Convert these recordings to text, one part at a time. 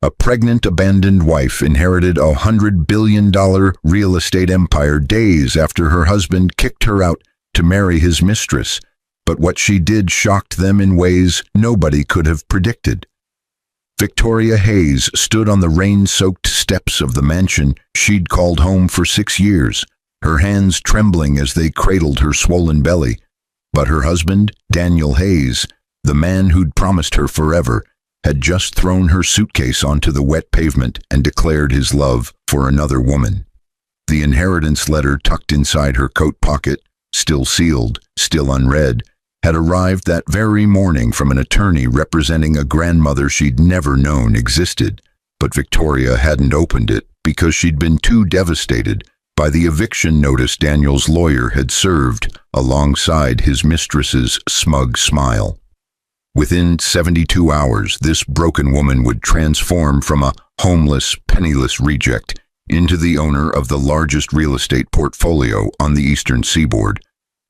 A pregnant, abandoned wife inherited a $100 billion real estate empire days after her husband kicked her out to marry his mistress, but what she did shocked them in ways nobody could have predicted. Victoria Hayes stood on the rain-soaked steps of the mansion she'd called home for 6 years, her hands trembling as they cradled her swollen belly. But her husband, Daniel Hayes, the man who'd promised her forever, had just thrown her suitcase onto the wet pavement and declared his love for another woman. The inheritance letter tucked inside her coat pocket, still sealed, still unread, had arrived that very morning from an attorney representing a grandmother she'd never known existed, but Victoria hadn't opened it because she'd been too devastated by the eviction notice Daniel's lawyer had served alongside his mistress's smug smile. Within 72 hours, this broken woman would transform from a homeless, penniless reject into the owner of the largest real estate portfolio on the eastern seaboard.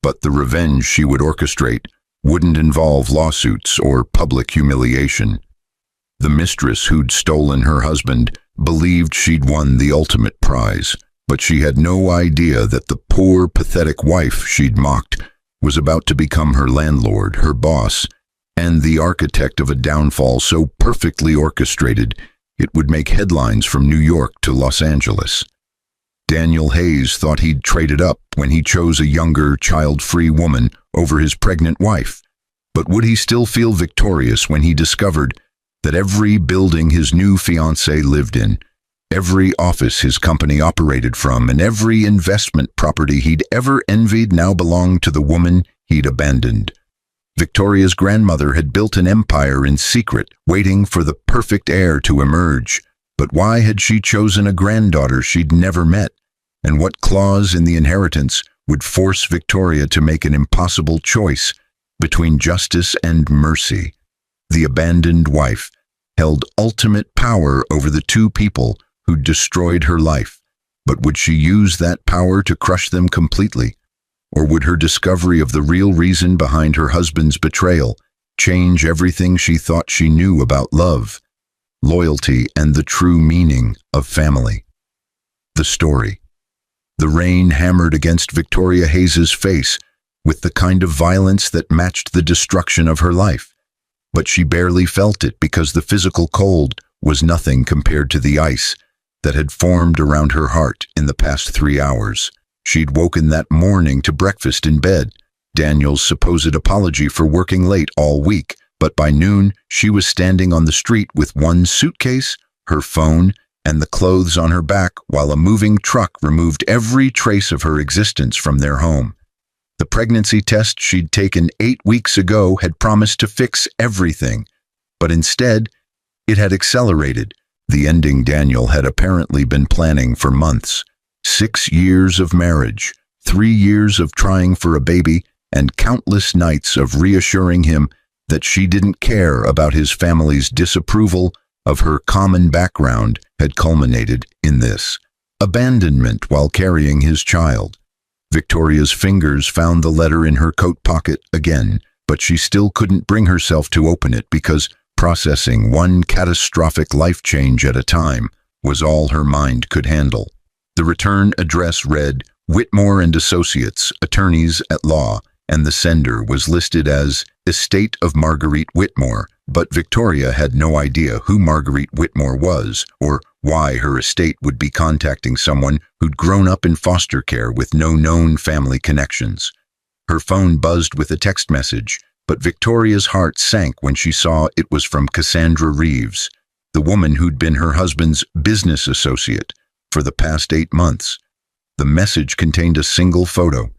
But the revenge she would orchestrate wouldn't involve lawsuits or public humiliation. The mistress who'd stolen her husband believed she'd won the ultimate prize, but she had no idea that the poor, pathetic wife she'd mocked was about to become her landlord, her boss, and the architect of a downfall so perfectly orchestrated it would make headlines from New York to Los Angeles. Daniel Hayes thought he'd traded up when he chose a younger, child-free woman over his pregnant wife. But would he still feel victorious when he discovered that every building his new fiancée lived in, every office his company operated from, and every investment property he'd ever envied now belonged to the woman he'd abandoned? Victoria's grandmother had built an empire in secret, waiting for the perfect heir to emerge. But why had she chosen a granddaughter she'd never met? And what clause in the inheritance would force Victoria to make an impossible choice between justice and mercy? The abandoned wife held ultimate power over the two people who'd destroyed her life. But would she use that power to crush them completely? Or would her discovery of the real reason behind her husband's betrayal change everything she thought she knew about love, loyalty, and the true meaning of family? The story. The rain hammered against Victoria Hayes's face with the kind of violence that matched the destruction of her life. But she barely felt it because the physical cold was nothing compared to the ice that had formed around her heart in the past 3 hours. She'd woken that morning to breakfast in bed, Daniel's supposed apology for working late all week, but by noon she was standing on the street with one suitcase, her phone, and the clothes on her back while a moving truck removed every trace of her existence from their home. The pregnancy test she'd taken 8 weeks ago had promised to fix everything, but instead it had accelerated the ending Daniel had apparently been planning for months. 6 years of marriage, 3 years of trying for a baby, and countless nights of reassuring him that she didn't care about his family's disapproval of her common background had culminated in this abandonment while carrying his child. Victoria's fingers found the letter in her coat pocket again, but she still couldn't bring herself to open it because processing one catastrophic life change at a time was all her mind could handle. The return address read, Whitmore and Associates, Attorneys at Law, and the sender was listed as Estate of Marguerite Whitmore, but Victoria had no idea who Marguerite Whitmore was or why her estate would be contacting someone who'd grown up in foster care with no known family connections. Her phone buzzed with a text message, but Victoria's heart sank when she saw it was from Cassandra Reeves, the woman who'd been her husband's business associate for the past 8 months. The message contained a single photo,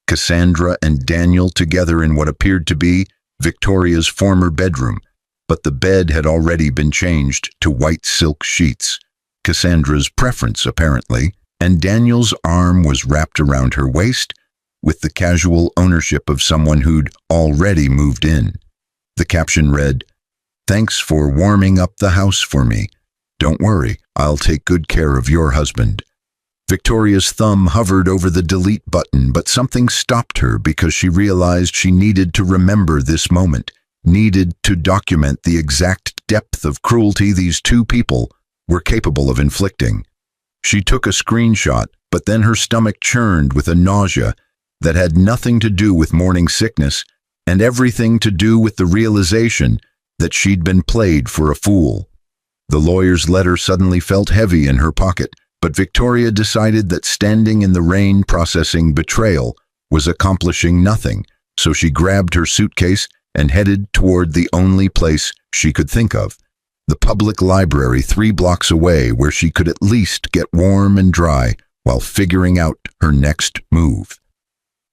Cassandra and Daniel together in what appeared to be Victoria's former bedroom, but the bed had already been changed to white silk sheets, Cassandra's preference apparently, and Daniel's arm was wrapped around her waist with the casual ownership of someone who'd already moved in. The caption read, "Thanks for warming up the house for me. Don't worry, I'll take good care of your husband." Victoria's thumb hovered over the delete button, but something stopped her because she realized she needed to remember this moment. needed to document the exact depth of cruelty these two people were capable of inflicting. She took a screenshot, but then her stomach churned with a nausea that had nothing to do with morning sickness and everything to do with the realization that she'd been played for a fool. The lawyer's letter suddenly felt heavy in her pocket, but Victoria decided that standing in the rain processing betrayal was accomplishing nothing, so she grabbed her suitcase and headed toward the only place she could think of, the public library 3 blocks away, where she could at least get warm and dry while figuring out her next move.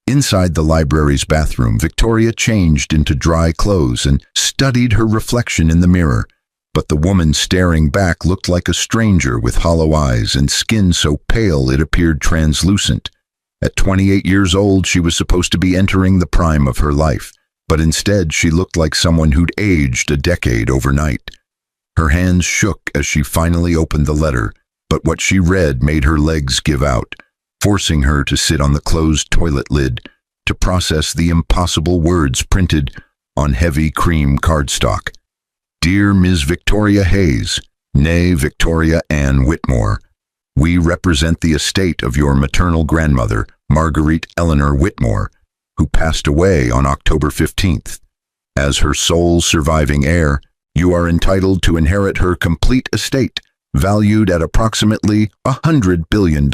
Inside the library's bathroom, Victoria changed into dry clothes and studied her reflection in the mirror, but the woman staring back looked like a stranger with hollow eyes and skin so pale it appeared translucent. At 28 years old, she was supposed to be entering the prime of her life, but instead she looked like someone who'd aged a decade overnight. Her hands shook as she finally opened the letter, but what she read made her legs give out, forcing her to sit on the closed toilet lid to process the impossible words printed on heavy cream cardstock. Dear Ms. Victoria Hayes, née Victoria Ann Whitmore, we represent the estate of your maternal grandmother, Marguerite Eleanor Whitmore, who passed away on October 15th. As her sole surviving heir, you are entitled to inherit her complete estate, valued at approximately $100 billion.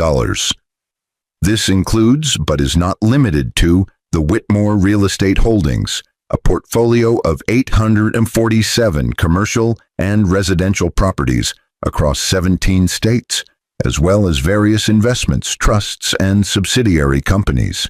This includes, but is not limited to, the Whitmore Real Estate Holdings, a portfolio of 847 commercial and residential properties across 17 states, as well as various investments, trusts, and subsidiary companies.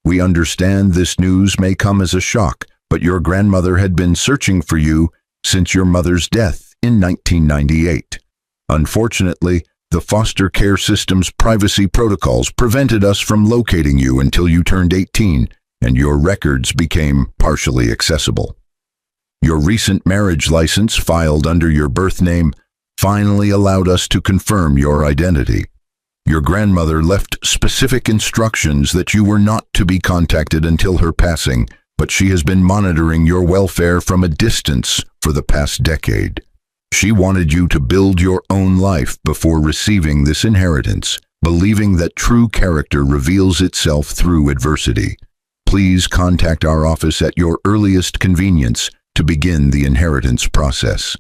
We understand this news may come as a shock, but your grandmother had been searching for you since your mother's death in 1998. Unfortunately, the foster care system's privacy protocols prevented us from locating you until you turned 18, and your records became partially accessible. Your recent marriage license, filed under your birth name, finally allowed us to confirm your identity. Your grandmother left specific instructions that you were not to be contacted until her passing, but she has been monitoring your welfare from a distance for the past decade. She wanted you to build your own life before receiving this inheritance, believing that true character reveals itself through adversity. Please contact our office at your earliest convenience to begin the inheritance process.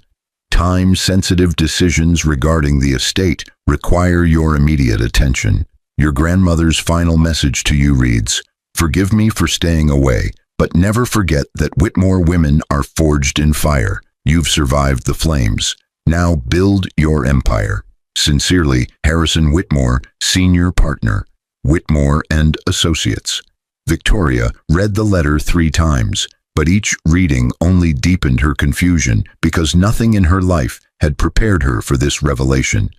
Time-sensitive decisions regarding the estate require your immediate attention. Your grandmother's final message to you reads, "Forgive me for staying away, but never forget that Whitmore women are forged in fire. You've survived the flames. Now build your empire. Sincerely, Harrison Whitmore, Senior Partner, Whitmore and Associates." Victoria read the letter 3 times, but each reading only deepened her confusion because nothing in her life had prepared her for this revelation.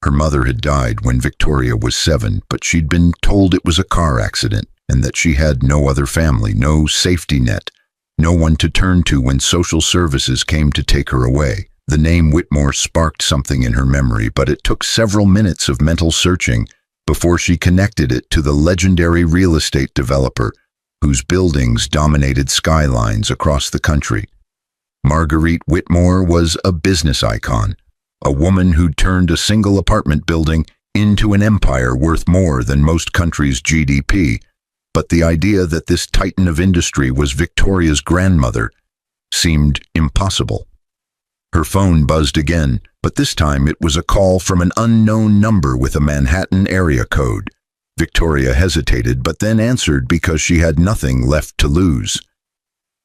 Her mother had died when Victoria was 7, but she'd been told it was a car accident and that she had no other family, no safety net, no one to turn to when social services came to take her away. The name Whitmore sparked something in her memory, but it took several minutes of mental searching before she connected it to the legendary real estate developer whose buildings dominated skylines across the country. Marguerite Whitmore was a business icon, a woman who'd turned a single apartment building into an empire worth more than most countries' GDP. But the idea that this titan of industry was Victoria's grandmother seemed impossible. Her phone buzzed again, but this time it was a call from an unknown number with a Manhattan area code. Victoria hesitated, but then answered because she had nothing left to lose.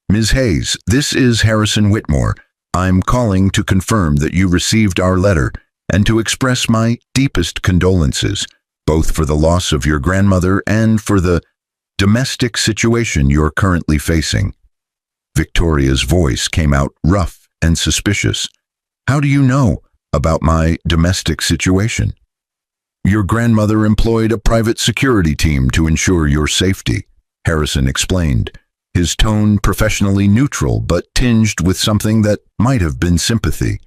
"Ms. Hayes, this is Harrison Whitmore. I'm calling to confirm that you received our letter and to express my deepest condolences, both for the loss of your grandmother and for the domestic situation you're currently facing." Victoria's voice came out rough and suspicious. "How do you know about my domestic situation?" "Your grandmother employed a private security team to ensure your safety," Harrison explained, his tone professionally neutral but tinged with something that might have been sympathy.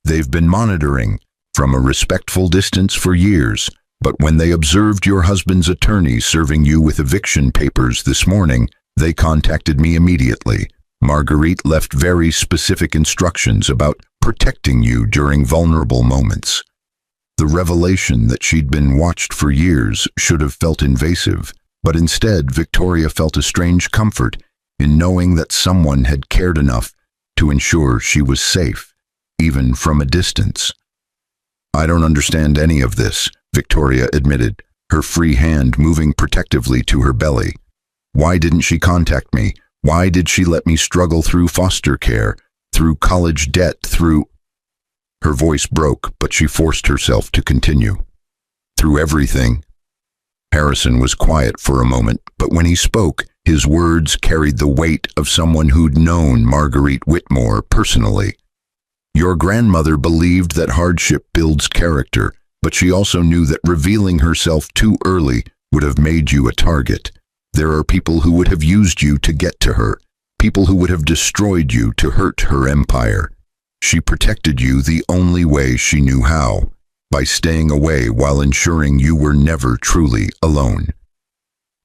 "They've been monitoring from a respectful distance for years, but when they observed your husband's attorney serving you with eviction papers this morning, they contacted me immediately. Marguerite left very specific instructions about protecting you during vulnerable moments. The revelation that she'd been watched for years should have felt invasive, but instead Victoria felt a strange comfort in knowing that someone had cared enough to ensure she was safe, even from a distance. "I don't understand any of this," Victoria admitted, her free hand moving protectively to her belly. "Why didn't she contact me? Why did she let me struggle through foster care, through college debt, through—" Her voice broke, but she forced herself to continue. "Through everything." Harrison was quiet for a moment, but when he spoke, his words carried the weight of someone who'd known Marguerite Whitmore personally. "Your grandmother believed that hardship builds character, but she also knew that revealing herself too early would have made you a target. There are people who would have used you to get to her, people who would have destroyed you to hurt her empire. She protected you the only way she knew how, by staying away while ensuring you were never truly alone."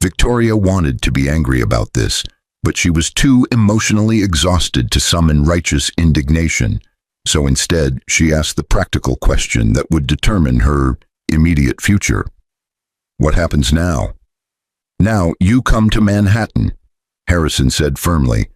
Victoria wanted to be angry about this, but she was too emotionally exhausted to summon righteous indignation, so instead she asked the practical question that would determine her immediate future. "What happens now?" "Now you come to Manhattan," Harrison said firmly.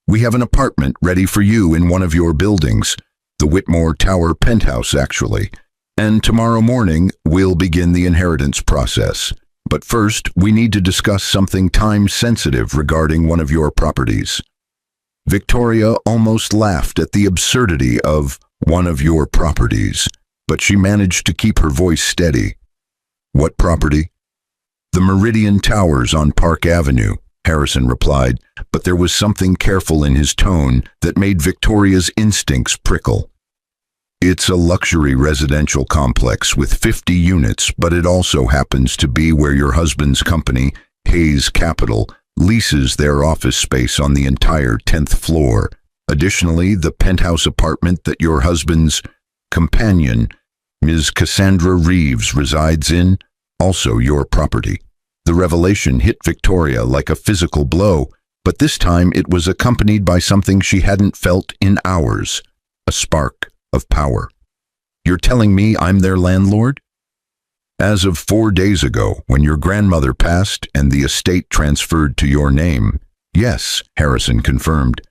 "We have an apartment ready for you in one of your buildings, the Whitmore Tower penthouse actually, and tomorrow morning we'll begin the inheritance process. But first, we need to discuss something time-sensitive regarding one of your properties." Victoria almost laughed at the absurdity of "one of your properties," but she managed to keep her voice steady. "What property?" "The Meridian Towers on Park Avenue," Harrison replied, but there was something careful in his tone that made Victoria's instincts prickle. "It's a luxury residential complex with 50 units, but it also happens to be where your husband's company, Heir Capital, leases their office space on the entire 10th floor. Additionally, the penthouse apartment that your husband's companion, Ms. Cassandra Reeves, resides in, also your property." The revelation hit Victoria like a physical blow, but this time it was accompanied by something she hadn't felt in hours, a spark of power. "You're telling me I'm their landlord?" "As of 4 days ago, when your grandmother passed and the estate transferred to your name, yes," Harrison confirmed.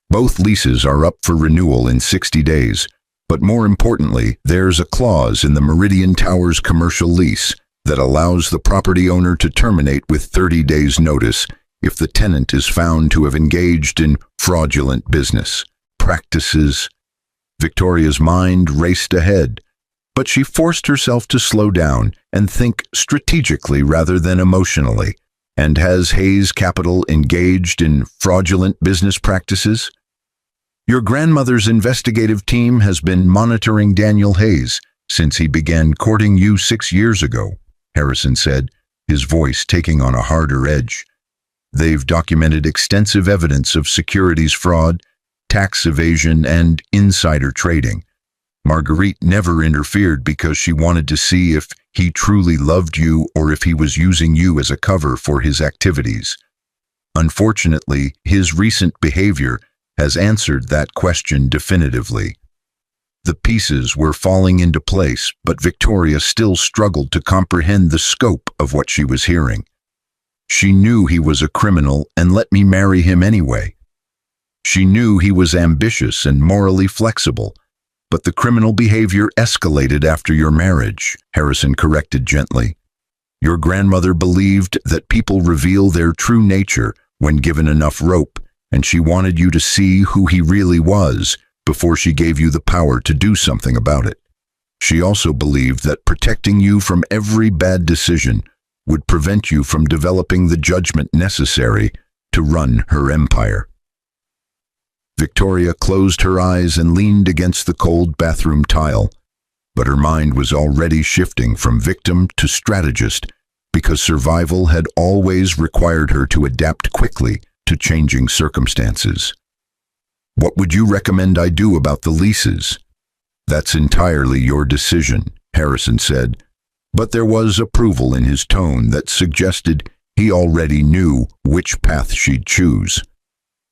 "Both leases are up for renewal in 60 days, but more importantly, there's a clause in the Meridian Towers commercial lease that allows the property owner to terminate with 30 days' notice if the tenant is found to have engaged in fraudulent business practices." Victoria's mind raced ahead, but she forced herself to slow down and think strategically rather than emotionally. "And has Heir Capital engaged in fraudulent business practices?" "Your grandmother's investigative team has been monitoring Daniel Hayes since he began courting you 6 years ago," Harrison said, his voice taking on a harder edge. "They've documented extensive evidence of securities fraud, tax evasion, and insider trading. Marguerite never interfered because she wanted to see if he truly loved you or if he was using you as a cover for his activities. Unfortunately, his recent behavior has answered that question definitively." The pieces were falling into place, but Victoria still struggled to comprehend the scope of what she was hearing. She knew he was a criminal and let me marry him anyway. She knew he was ambitious and morally flexible, but the criminal behavior escalated after your marriage, Harrison corrected gently. Your grandmother believed that people reveal their true nature when given enough rope, and she wanted you to see who he really was before she gave you the power to do something about it. She also believed that protecting you from every bad decision would prevent you from developing the judgment necessary to run her empire. Victoria closed her eyes and leaned against the cold bathroom tile, but her mind was already shifting from victim to strategist because survival had always required her to adapt quickly to changing circumstances. "What would you recommend I do about the leases?" "That's entirely your decision," Harrison said, but there was approval in his tone that suggested he already knew which path she'd choose.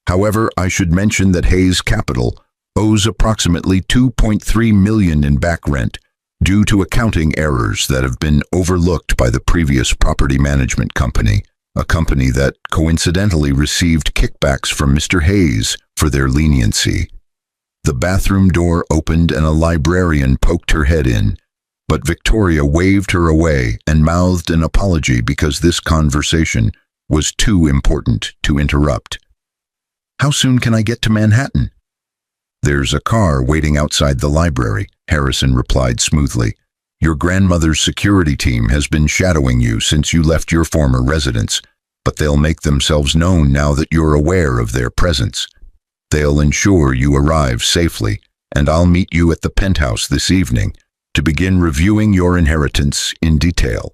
However, I should mention that Hayes Capital owes approximately $2.3 million in back rent due to accounting errors that have been overlooked by the previous property management company, a company that coincidentally received kickbacks from Mr. Hayes for their leniency. The bathroom door opened and a librarian poked her head in, but Victoria waved her away and mouthed an apology because this conversation was too important to interrupt. "How soon can I get to Manhattan?" "There's a car waiting outside the library," Harrison replied smoothly. "Your grandmother's security team has been shadowing you since you left your former residence, but they'll make themselves known now that you're aware of their presence. They'll ensure you arrive safely, and I'll meet you at the penthouse this evening to begin reviewing your inheritance in detail."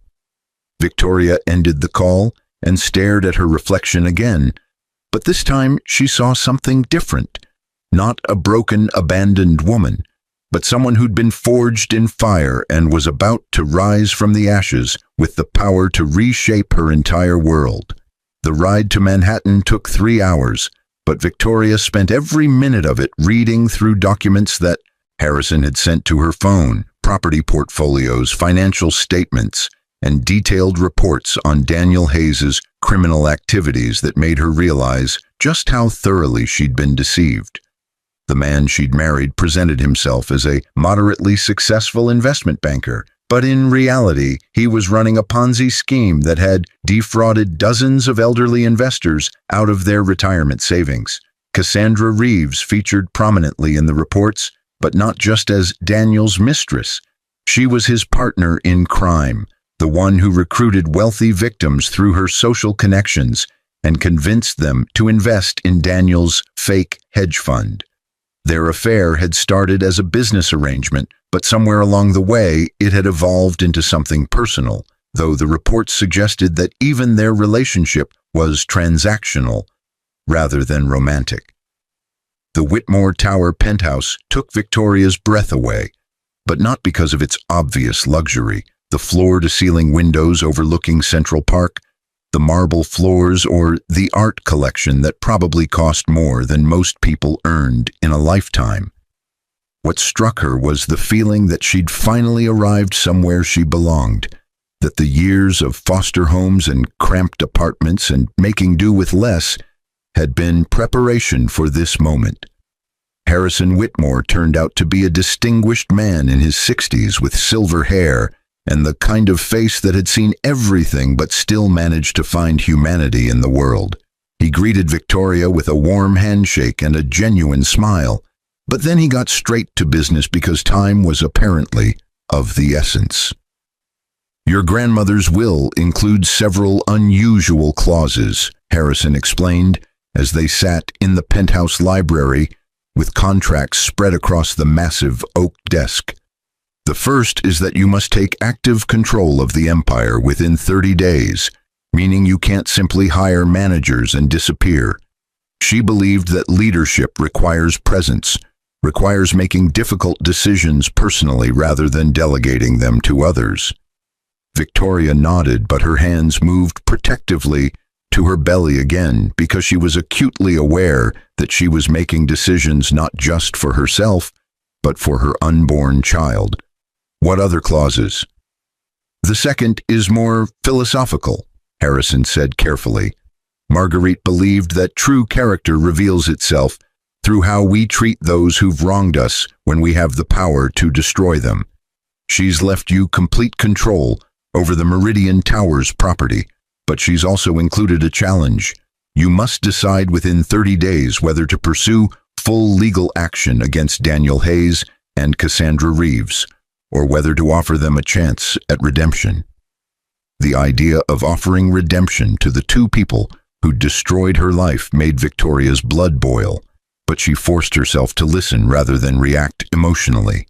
Victoria ended the call and stared at her reflection again, but this time she saw something different. Not a broken, abandoned woman, but someone who'd been forged in fire and was about to rise from the ashes with the power to reshape her entire world. The ride to Manhattan took 3 hours, but Victoria spent every minute of it reading through documents that Harrison had sent to her phone, property portfolios, financial statements, and detailed reports on Daniel Hayes's criminal activities that made her realize just how thoroughly she'd been deceived. The man she'd married presented himself as a moderately successful investment banker, but in reality, he was running a Ponzi scheme that had defrauded dozens of elderly investors out of their retirement savings. Cassandra Reeves featured prominently in the reports, but not just as Daniel's mistress. She was his partner in crime, the one who recruited wealthy victims through her social connections and convinced them to invest in Daniel's fake hedge fund. Their affair had started as a business arrangement, but somewhere along the way it had evolved into something personal, though the reports suggested that even their relationship was transactional rather than romantic. The Whitmore Tower penthouse took Victoria's breath away, but not because of its obvious luxury. The floor-to-ceiling windows overlooking Central Park, the marble floors, or the art collection that probably cost more than most people earned in a lifetime. What struck her was the feeling that she'd finally arrived somewhere she belonged, that the years of foster homes and cramped apartments and making do with less had been preparation for this moment. Harrison Whitmore turned out to be a distinguished man in his 60s with silver hair and the kind of face that had seen everything but still managed to find humanity in the world. He greeted Victoria with a warm handshake and a genuine smile, but then he got straight to business because time was apparently of the essence. "Your grandmother's will includes several unusual clauses," Harrison explained as they sat in the penthouse library with contracts spread across the massive oak desk. "The first is that you must take active control of the empire within 30 days, meaning you can't simply hire managers and disappear. She believed that leadership requires presence, requires making difficult decisions personally rather than delegating them to others." Victoria nodded, but her hands moved protectively to her belly again because she was acutely aware that she was making decisions not just for herself, but for her unborn child. "What other clauses?" "The second is more philosophical," Harrison said carefully. "Marguerite believed that true character reveals itself through how we treat those who've wronged us when we have the power to destroy them. She's left you complete control over the Meridian Towers property, but she's also included a challenge. You must decide within 30 days whether to pursue full legal action against Daniel Hayes and Cassandra Reeves, or whether to offer them a chance at redemption." The idea of offering redemption to the two people who destroyed her life made Victoria's blood boil, but she forced herself to listen rather than react emotionally.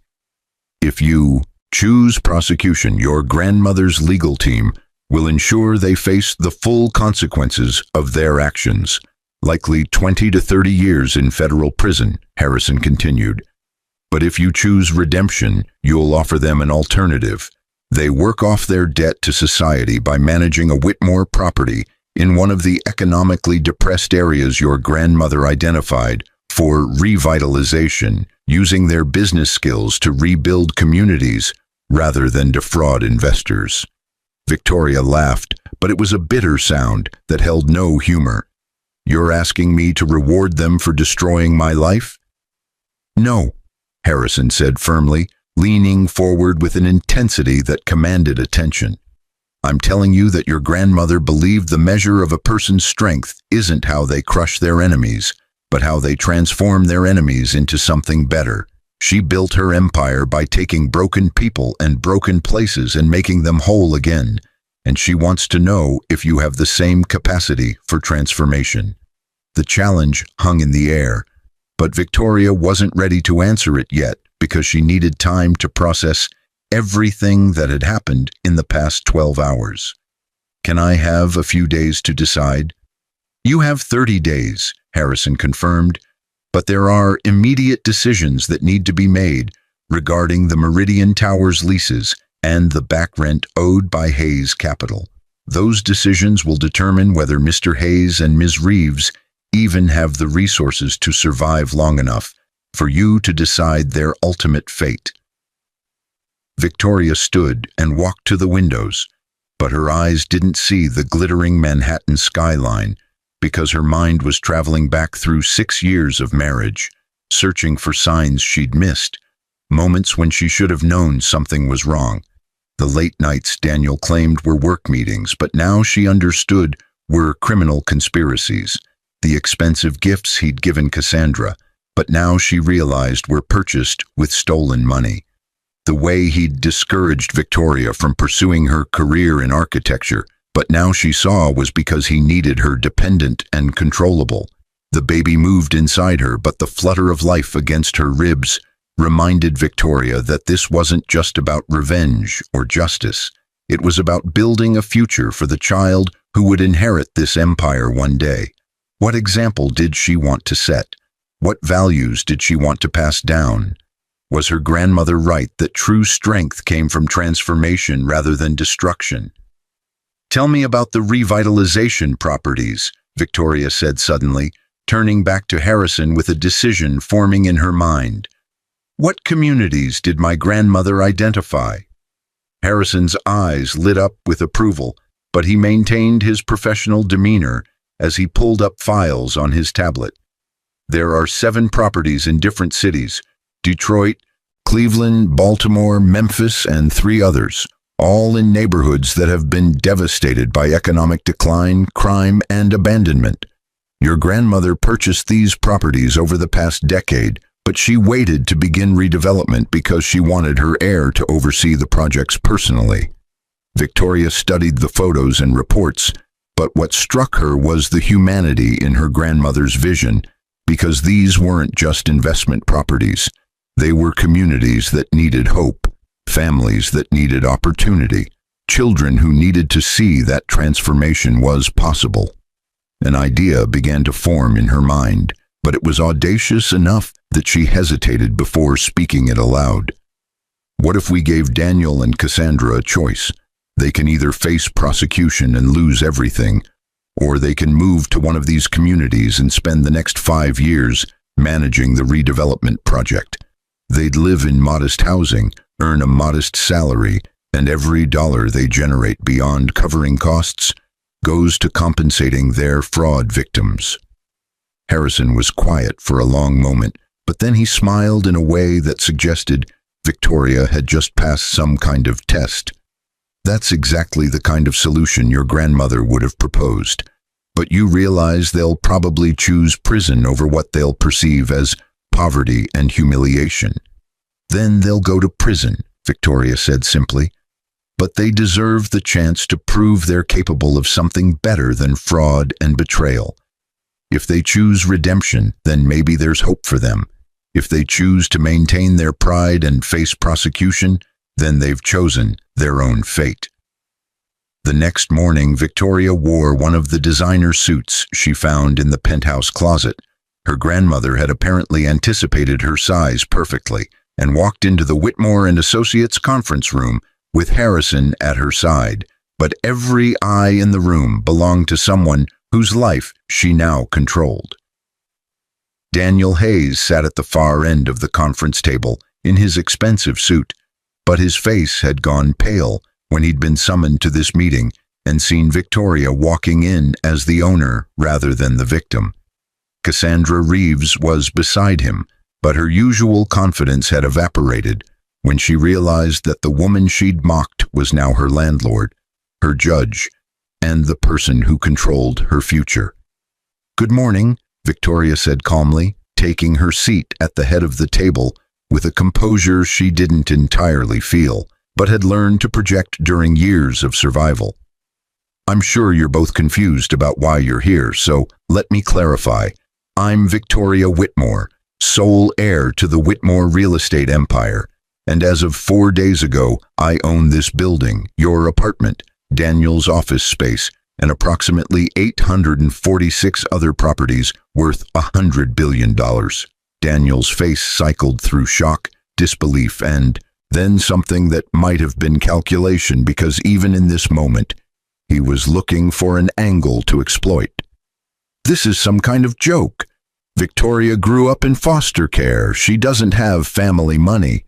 "If you choose prosecution, your grandmother's legal team will ensure they face the full consequences of their actions, likely 20 to 30 years in federal prison," Harrison continued. "But if you choose redemption, you'll offer them an alternative. They work off their debt to society by managing a Whitmore property in one of the economically depressed areas your grandmother identified, for revitalization, using their business skills to rebuild communities rather than defraud investors. Victoria laughed, but it was a bitter sound that held no humor. You're asking me to reward them for destroying my life? No, Harrison said firmly, leaning forward with an intensity that commanded attention. I'm telling you that your grandmother believed the measure of a person's strength isn't how they crush their enemies, but how they transform their enemies into something better. She built her empire by taking broken people and broken places and making them whole again, and she wants to know if you have the same capacity for transformation. The challenge hung in the air, but Victoria wasn't ready to answer it yet because she needed time to process everything that had happened in the past 12 hours. Can I have a few days to decide? You have 30 days, Harrison confirmed, but there are immediate decisions that need to be made regarding the Meridian Towers leases and the back rent owed by Hayes Capital. Those decisions will determine whether Mr. Hayes and Ms. Reeves even have the resources to survive long enough for you to decide their ultimate fate. Victoria stood and walked to the windows, but her eyes didn't see the glittering Manhattan skyline because her mind was traveling back through 6 years of marriage, searching for signs she'd missed, moments when she should have known something was wrong. The late nights Daniel claimed were work meetings, but now she understood were criminal conspiracies. The expensive gifts he'd given Cassandra, but now she realized were purchased with stolen money. The way he'd discouraged Victoria from pursuing her career in architecture, but now she saw was because he needed her dependent and controllable. The baby moved inside her, but the flutter of life against her ribs reminded Victoria that this wasn't just about revenge or justice. It was about building a future for the child who would inherit this empire one day. What example did she want to set? What values did she want to pass down? Was her grandmother right that true strength came from transformation rather than destruction? Tell me about the revitalization properties, Victoria said suddenly, turning back to Harrison with a decision forming in her mind. What communities did my grandmother identify? Harrison's eyes lit up with approval, but he maintained his professional demeanor as he pulled up files on his tablet. There are 7 properties in different cities: Detroit, Cleveland, Baltimore, Memphis, and 3 others, all in neighborhoods that have been devastated by economic decline, crime, and abandonment. Your grandmother purchased these properties over the past decade, but she waited to begin redevelopment because she wanted her heir to oversee the projects personally. Victoria studied the photos and reports, but what struck her was the humanity in her grandmother's vision, because these weren't just investment properties. They were communities that needed hope, families that needed opportunity, children who needed to see that transformation was possible. An idea began to form in her mind, but it was audacious enough that she hesitated before speaking it aloud. What if we gave Daniel and Cassandra a choice? They can either face prosecution and lose everything, or they can move to one of these communities and spend the next 5 years managing the redevelopment project. They'd live in modest housing, earn a modest salary, and every dollar they generate beyond covering costs goes to compensating their fraud victims. Harrison was quiet for a long moment, but then he smiled in a way that suggested Victoria had just passed some kind of test. That's exactly the kind of solution your grandmother would have proposed. But you realize they'll probably choose prison over what they'll perceive as poverty and humiliation. Then they'll go to prison, Victoria said simply. But they deserve the chance to prove they're capable of something better than fraud and betrayal. If they choose redemption, then maybe there's hope for them. If they choose to maintain their pride and face prosecution, then they've chosen their own fate. The next morning, Victoria wore one of the designer suits she found in the penthouse closet. Her grandmother had apparently anticipated her size perfectly and walked into the Whitmore and Associates conference room with Harrison at her side, but every eye in the room belonged to someone whose life she now controlled. Daniel Hayes sat at the far end of the conference table in his expensive suit, but his face had gone pale when he'd been summoned to this meeting and seen Victoria walking in as the owner rather than the victim. Cassandra Reeves was beside him, but her usual confidence had evaporated when she realized that the woman she'd mocked was now her landlord, her judge, and the person who controlled her future. "Good morning," Victoria said calmly, taking her seat at the head of the table with a composure she didn't entirely feel, but had learned to project during years of survival. "I'm sure you're both confused about why you're here, so let me clarify. I'm Victoria Whitmore, sole heir to the Whitmore real estate empire, and as of 4 days ago, I own this building, your apartment, Daniel's office space, and approximately 846 other properties worth $100 billion. Daniel's face cycled through shock, disbelief, and then something that might have been calculation, because even in this moment, he was looking for an angle to exploit. "This is some kind of joke. Victoria grew up in foster care. She doesn't have family money.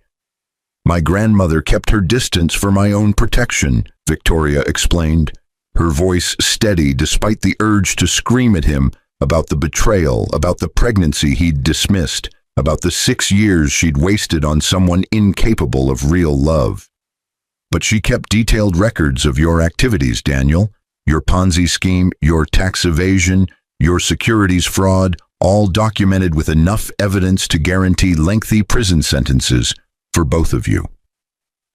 My grandmother kept her distance for my own protection," Victoria explained, her voice steady despite the urge to scream at him about the betrayal, about the pregnancy he'd dismissed, about the 6 years she'd wasted on someone incapable of real love. "But she kept detailed records of your activities, Daniel. Your Ponzi scheme, your tax evasion, your securities fraud, all documented with enough evidence to guarantee lengthy prison sentences for both of you."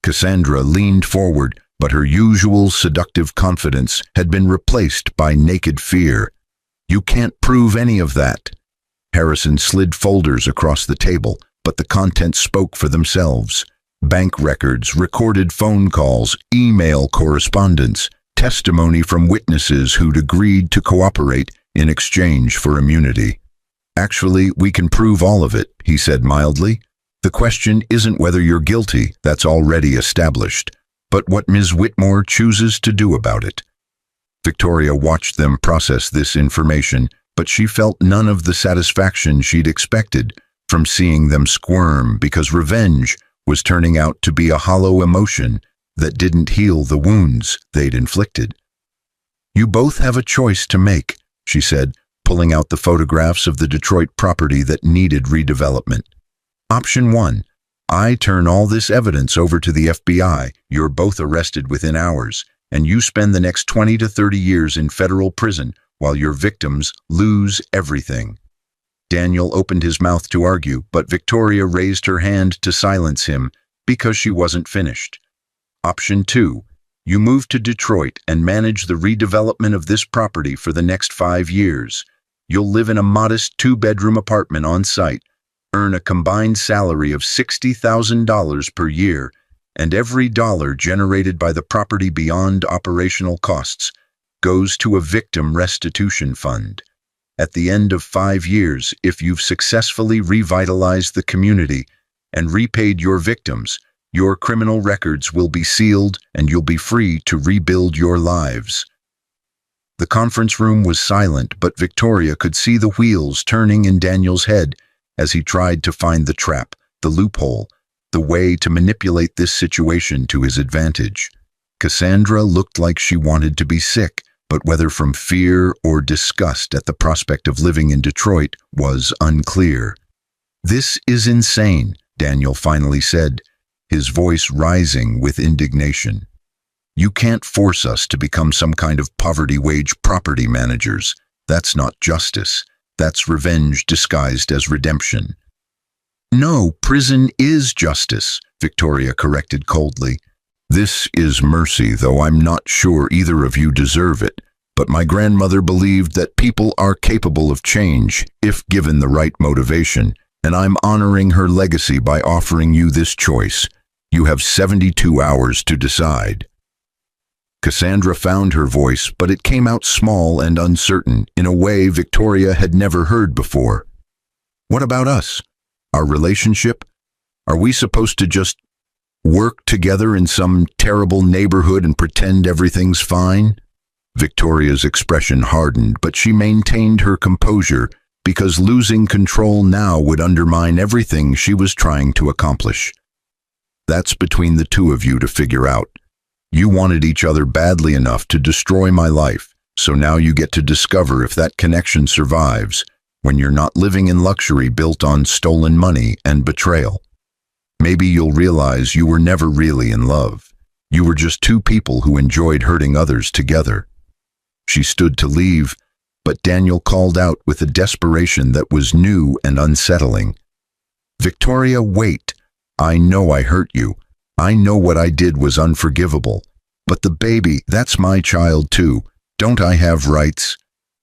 Cassandra leaned forward, but her usual seductive confidence had been replaced by naked fear. "You can't prove any of that." Harrison slid folders across the table, but the contents spoke for themselves. Bank records, recorded phone calls, email correspondence, testimony from witnesses who'd agreed to cooperate in exchange for immunity. "Actually, we can prove all of it," he said mildly. "The question isn't whether you're guilty, that's already established, but what Ms. Whitmore chooses to do about it." Victoria watched them process this information, but she felt none of the satisfaction she'd expected from seeing them squirm, because revenge was turning out to be a hollow emotion that didn't heal the wounds they'd inflicted. "You both have a choice to make," she said, pulling out the photographs of the Detroit property that needed redevelopment. "Option 1, I turn all this evidence over to the FBI, you're both arrested within hours, and you spend the next 20 to 30 years in federal prison while your victims lose everything." Daniel opened his mouth to argue, but Victoria raised her hand to silence him because she wasn't finished. "Option 2, you move to Detroit and manage the redevelopment of this property for the next 5 years. You'll live in a modest 2-bedroom apartment on site, earn a combined salary of $60,000 per year, and every dollar generated by the property beyond operational costs goes to a victim restitution fund. At the end of 5 years, if you've successfully revitalized the community and repaid your victims, your criminal records will be sealed and you'll be free to rebuild your lives." The conference room was silent, but Victoria could see the wheels turning in Daniel's head as he tried to find the trap, the loophole, the way to manipulate this situation to his advantage. Cassandra looked like she wanted to be sick, but whether from fear or disgust at the prospect of living in Detroit was unclear. "This is insane," Daniel finally said, his voice rising with indignation. "You can't force us to become some kind of poverty wage property managers. That's not justice. That's revenge disguised as redemption." "No, prison is justice," Victoria corrected coldly. "This is mercy, though I'm not sure either of you deserve it. But my grandmother believed that people are capable of change if given the right motivation, and I'm honoring her legacy by offering you this choice. You have 72 hours to decide." Cassandra found her voice, but it came out small and uncertain in a way Victoria had never heard before. "What about us? Our relationship? Are we supposed to just Work together in some terrible neighborhood and pretend everything's fine? Victoria's expression hardened, but she maintained her composure because losing control now would undermine everything she was trying to accomplish. That's between the two of you to figure out. You wanted each other badly enough to destroy my life, so now you get to discover if that connection survives when you're not living in luxury built on stolen money and betrayal. Maybe you'll realize you were never really in love. You were just two people who enjoyed hurting others together. She stood to leave, but Daniel called out with a desperation that was new and unsettling. "Victoria, wait. I know I hurt you. I know what I did was unforgivable. But the baby, that's my child too. Don't I have rights?"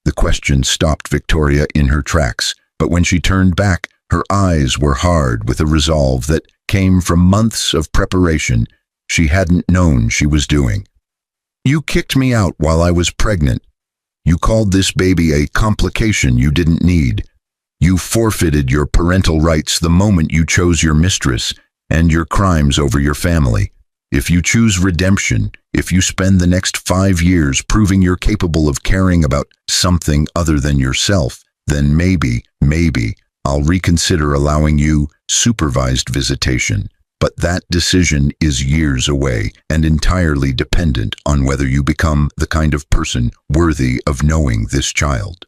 The question stopped Victoria in her tracks, but when she turned back, her eyes were hard with a resolve that came from months of preparation she hadn't known she was doing. "You kicked me out while I was pregnant. You called this baby a complication you didn't need. You forfeited your parental rights the moment you chose your mistress and your crimes over your family. If you choose redemption, if you spend the next 5 years proving you're capable of caring about something other than yourself, then maybe I'll reconsider allowing you supervised visitation. But that decision is years away and entirely dependent on whether you become the kind of person worthy of knowing this child."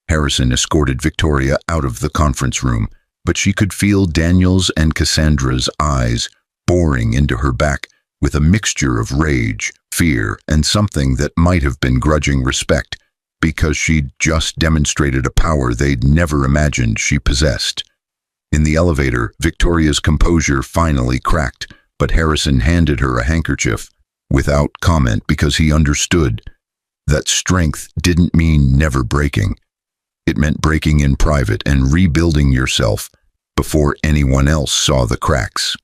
Harrison escorted Victoria out of the conference room, but she could feel Daniel's and Cassandra's eyes boring into her back with a mixture of rage, fear, and something that might have been grudging respect because she'd just demonstrated a power they'd never imagined she possessed. In the elevator, Victoria's composure finally cracked, but Harrison handed her a handkerchief without comment because he understood that strength didn't mean never breaking. It meant breaking in private and rebuilding yourself before anyone else saw the cracks.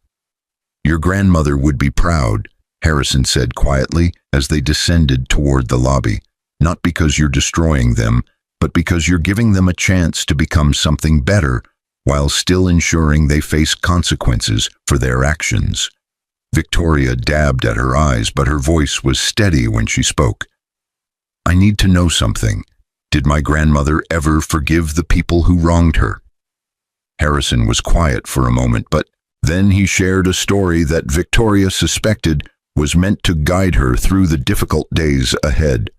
"Your grandmother would be proud," Harrison said quietly as they descended toward the lobby, "not because you're destroying them, but because you're giving them a chance to become something better while still ensuring they face consequences for their actions." Victoria dabbed at her eyes, but her voice was steady when she spoke. "I need to know something. Did my grandmother ever forgive the people who wronged her?" Harrison was quiet for a moment, but then he shared a story that Victoria suspected was meant to guide her through the difficult days ahead.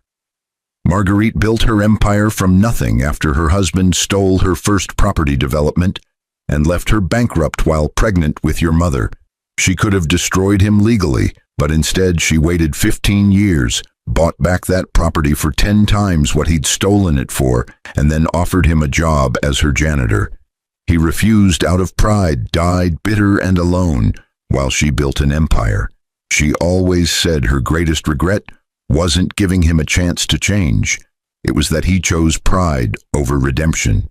Marguerite built her empire from nothing after her husband stole her first property development and left her bankrupt while pregnant with your mother. She could have destroyed him legally, but instead she waited 15 years, bought back that property for 10 times what he'd stolen it for, and then offered him a job as her janitor. He refused out of pride, died bitter and alone, while she built an empire. She always said her greatest regret wasn't giving him a chance to change. It was that he chose pride over redemption.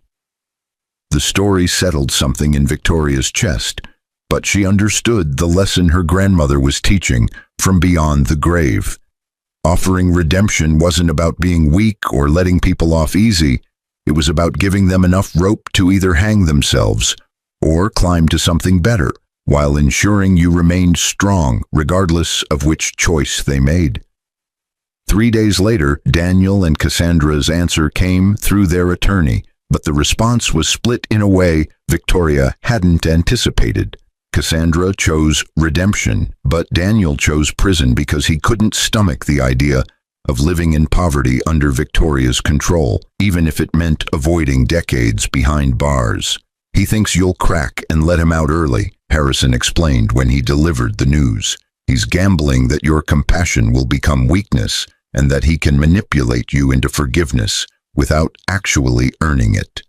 The story settled something in Victoria's chest, but she understood the lesson her grandmother was teaching from beyond the grave. Offering redemption wasn't about being weak or letting people off easy. It was about giving them enough rope to either hang themselves or climb to something better, while ensuring you remained strong regardless of which choice they made. 3 days later, Daniel and Cassandra's answer came through their attorney, but the response was split in a way Victoria hadn't anticipated. Cassandra chose redemption, but Daniel chose prison because he couldn't stomach the idea of living in poverty under Victoria's control, even if it meant avoiding decades behind bars. "He thinks you'll crack and let him out early," Harrison explained when he delivered the news. "He's gambling that your compassion will become weakness and that he can manipulate you into forgiveness without actually earning it."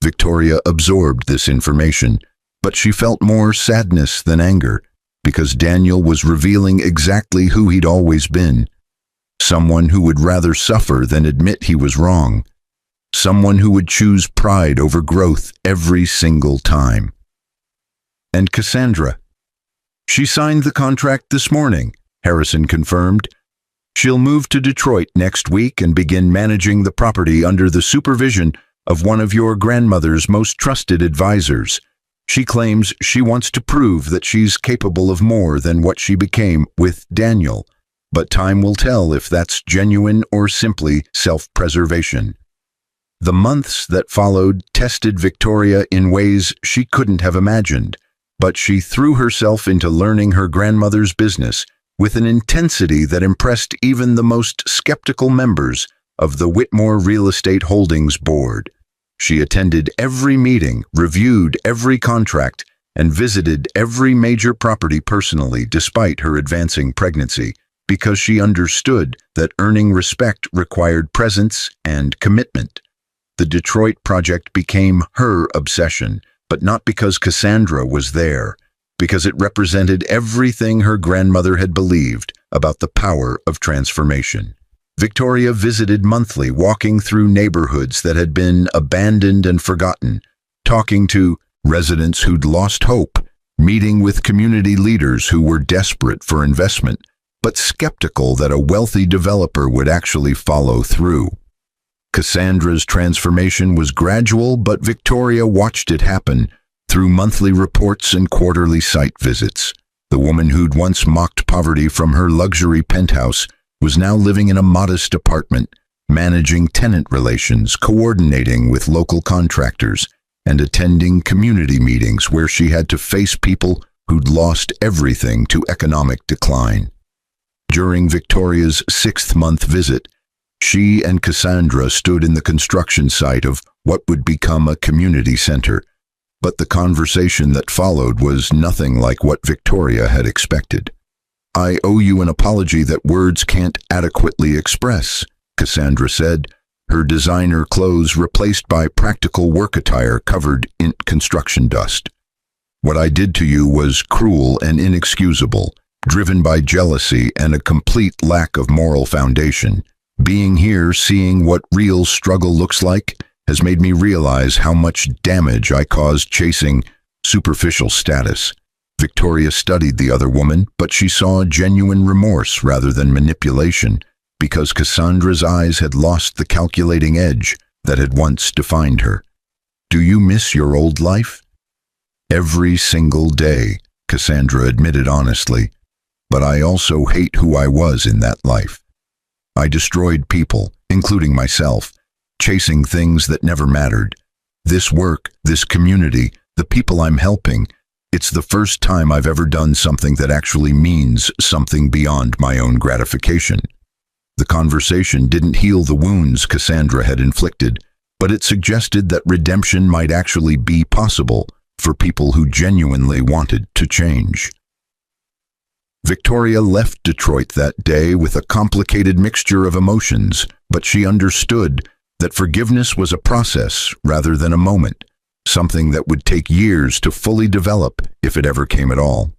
Victoria absorbed this information, but she felt more sadness than anger because Daniel was revealing exactly who he'd always been. Someone who would rather suffer than admit he was wrong. Someone who would choose pride over growth every single time. And Cassandra? "She signed the contract this morning," Harrison confirmed. "She'll move to Detroit next week and begin managing the property under the supervision of one of your grandmother's most trusted advisors. She claims she wants to prove that she's capable of more than what she became with Daniel, but time will tell if that's genuine or simply self-preservation. The months that followed tested Victoria in ways she couldn't have imagined, but she threw herself into learning her grandmother's business with an intensity that impressed even the most skeptical members of the Whitmore Real Estate Holdings Board. She attended every meeting, reviewed every contract, and visited every major property personally despite her advancing pregnancy, because she understood that earning respect required presence and commitment. The Detroit project became her obsession, but not because Cassandra was there, because it represented everything her grandmother had believed about the power of transformation. Victoria visited monthly, walking through neighborhoods that had been abandoned and forgotten, talking to residents who'd lost hope, meeting with community leaders who were desperate for investment, but skeptical that a wealthy developer would actually follow through. Cassandra's transformation was gradual, but Victoria watched it happen through monthly reports and quarterly site visits. The woman who'd once mocked poverty from her luxury penthouse was now living in a modest apartment, managing tenant relations, coordinating with local contractors, and attending community meetings where she had to face people who'd lost everything to economic decline. During Victoria's 6th-month visit, she and Cassandra stood in the construction site of what would become a community center, but the conversation that followed was nothing like what Victoria had expected. "I owe you an apology that words can't adequately express," Cassandra said, her designer clothes replaced by practical work attire covered in construction dust. "What I did to you was cruel and inexcusable, driven by jealousy and a complete lack of moral foundation. Being here, seeing what real struggle looks like, has made me realize how much damage I caused chasing superficial status." Victoria studied the other woman, but she saw genuine remorse rather than manipulation, because Cassandra's eyes had lost the calculating edge that had once defined her. "Do you miss your old life?" "Every single day," Cassandra admitted honestly, "but I also hate who I was in that life. I destroyed people, including myself, chasing things that never mattered. This work, this community, the people I'm helping, it's the first time I've ever done something that actually means something beyond my own gratification." The conversation didn't heal the wounds Cassandra had inflicted, but it suggested that redemption might actually be possible for people who genuinely wanted to change. Victoria left Detroit that day with a complicated mixture of emotions, but she understood that forgiveness was a process rather than a moment, something that would take years to fully develop if it ever came at all.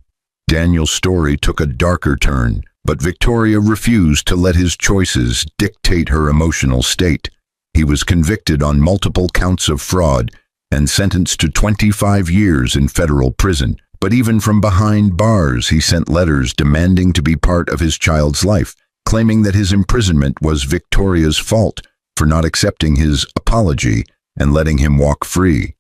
Daniel's story took a darker turn, but Victoria refused to let his choices dictate her emotional state. He was convicted on multiple counts of fraud and sentenced to 25 years in federal prison. But even from behind bars, he sent letters demanding to be part of his child's life, claiming that his imprisonment was Victoria's fault for not accepting his apology and letting him walk free.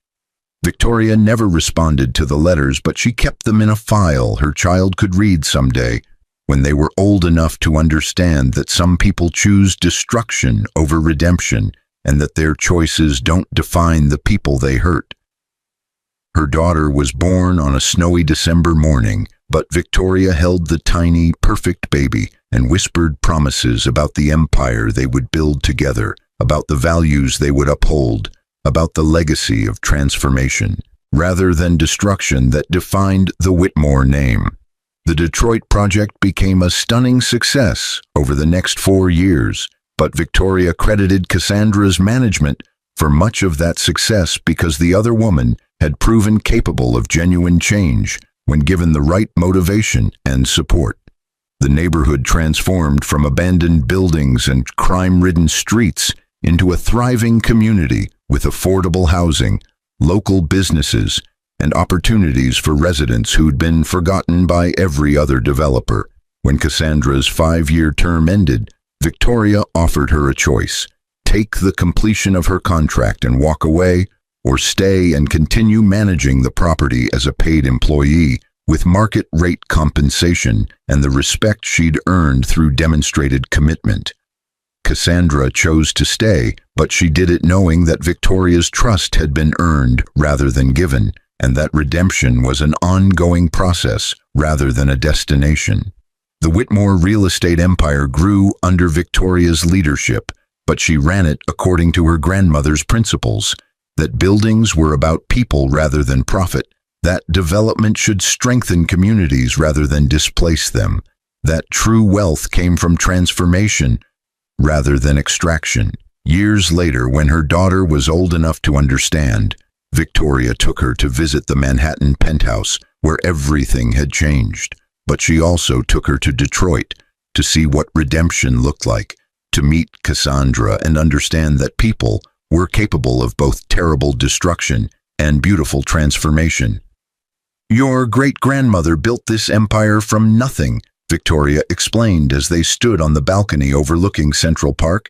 Victoria never responded to the letters, but she kept them in a file her child could read someday, when they were old enough to understand that some people choose destruction over redemption and that their choices don't define the people they hurt. Her daughter was born on a snowy December morning, but Victoria held the tiny, perfect baby and whispered promises about the empire they would build together, about the values they would uphold, about the legacy of transformation, rather than destruction that defined the Whitmore name. The Detroit project became a stunning success over the next 4 years, but Victoria credited Cassandra's management for much of that success because the other woman had proven capable of genuine change when given the right motivation and support. The neighborhood transformed from abandoned buildings and crime-ridden streets into a thriving community with affordable housing, local businesses, and opportunities for residents who'd been forgotten by every other developer. When Cassandra's 5-year term ended, Victoria offered her a choice: take the completion of her contract and walk away, or stay and continue managing the property as a paid employee with market rate compensation and the respect she'd earned through demonstrated commitment. Cassandra chose to stay, but she did it knowing that Victoria's trust had been earned rather than given, and that redemption was an ongoing process rather than a destination. The Whitmore real estate empire grew under Victoria's leadership, but she ran it according to her grandmother's principles, that buildings were about people rather than profit, that development should strengthen communities rather than displace them, that true wealth came from transformation rather than extraction. Years later, when her daughter was old enough to understand, Victoria took her to visit the Manhattan penthouse where everything had changed. But she also took her to Detroit to see what redemption looked like, to meet Cassandra and understand that people were capable of both terrible destruction and beautiful transformation. "Your great-grandmother built this empire from nothing," Victoria explained as they stood on the balcony overlooking Central Park.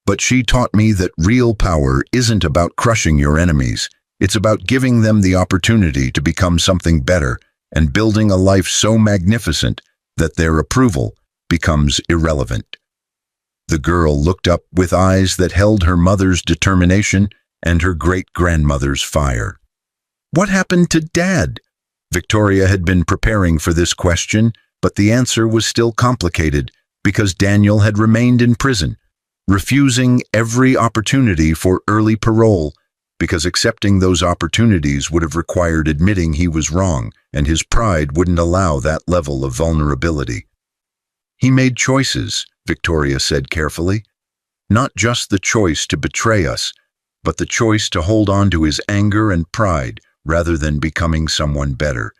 "But she taught me that real power isn't about crushing your enemies. It's about giving them the opportunity to become something better and building a life so magnificent that their approval becomes irrelevant." The girl looked up with eyes that held her mother's determination and her great-grandmother's fire. "What happened to Dad?" Victoria had been preparing for this question, but the answer was still complicated because Daniel had remained in prison, refusing every opportunity for early parole, because accepting those opportunities would have required admitting he was wrong, and his pride wouldn't allow that level of vulnerability. "He made choices," Victoria said carefully. "Not just the choice to betray us, but the choice to hold on to his anger and pride rather than becoming someone better.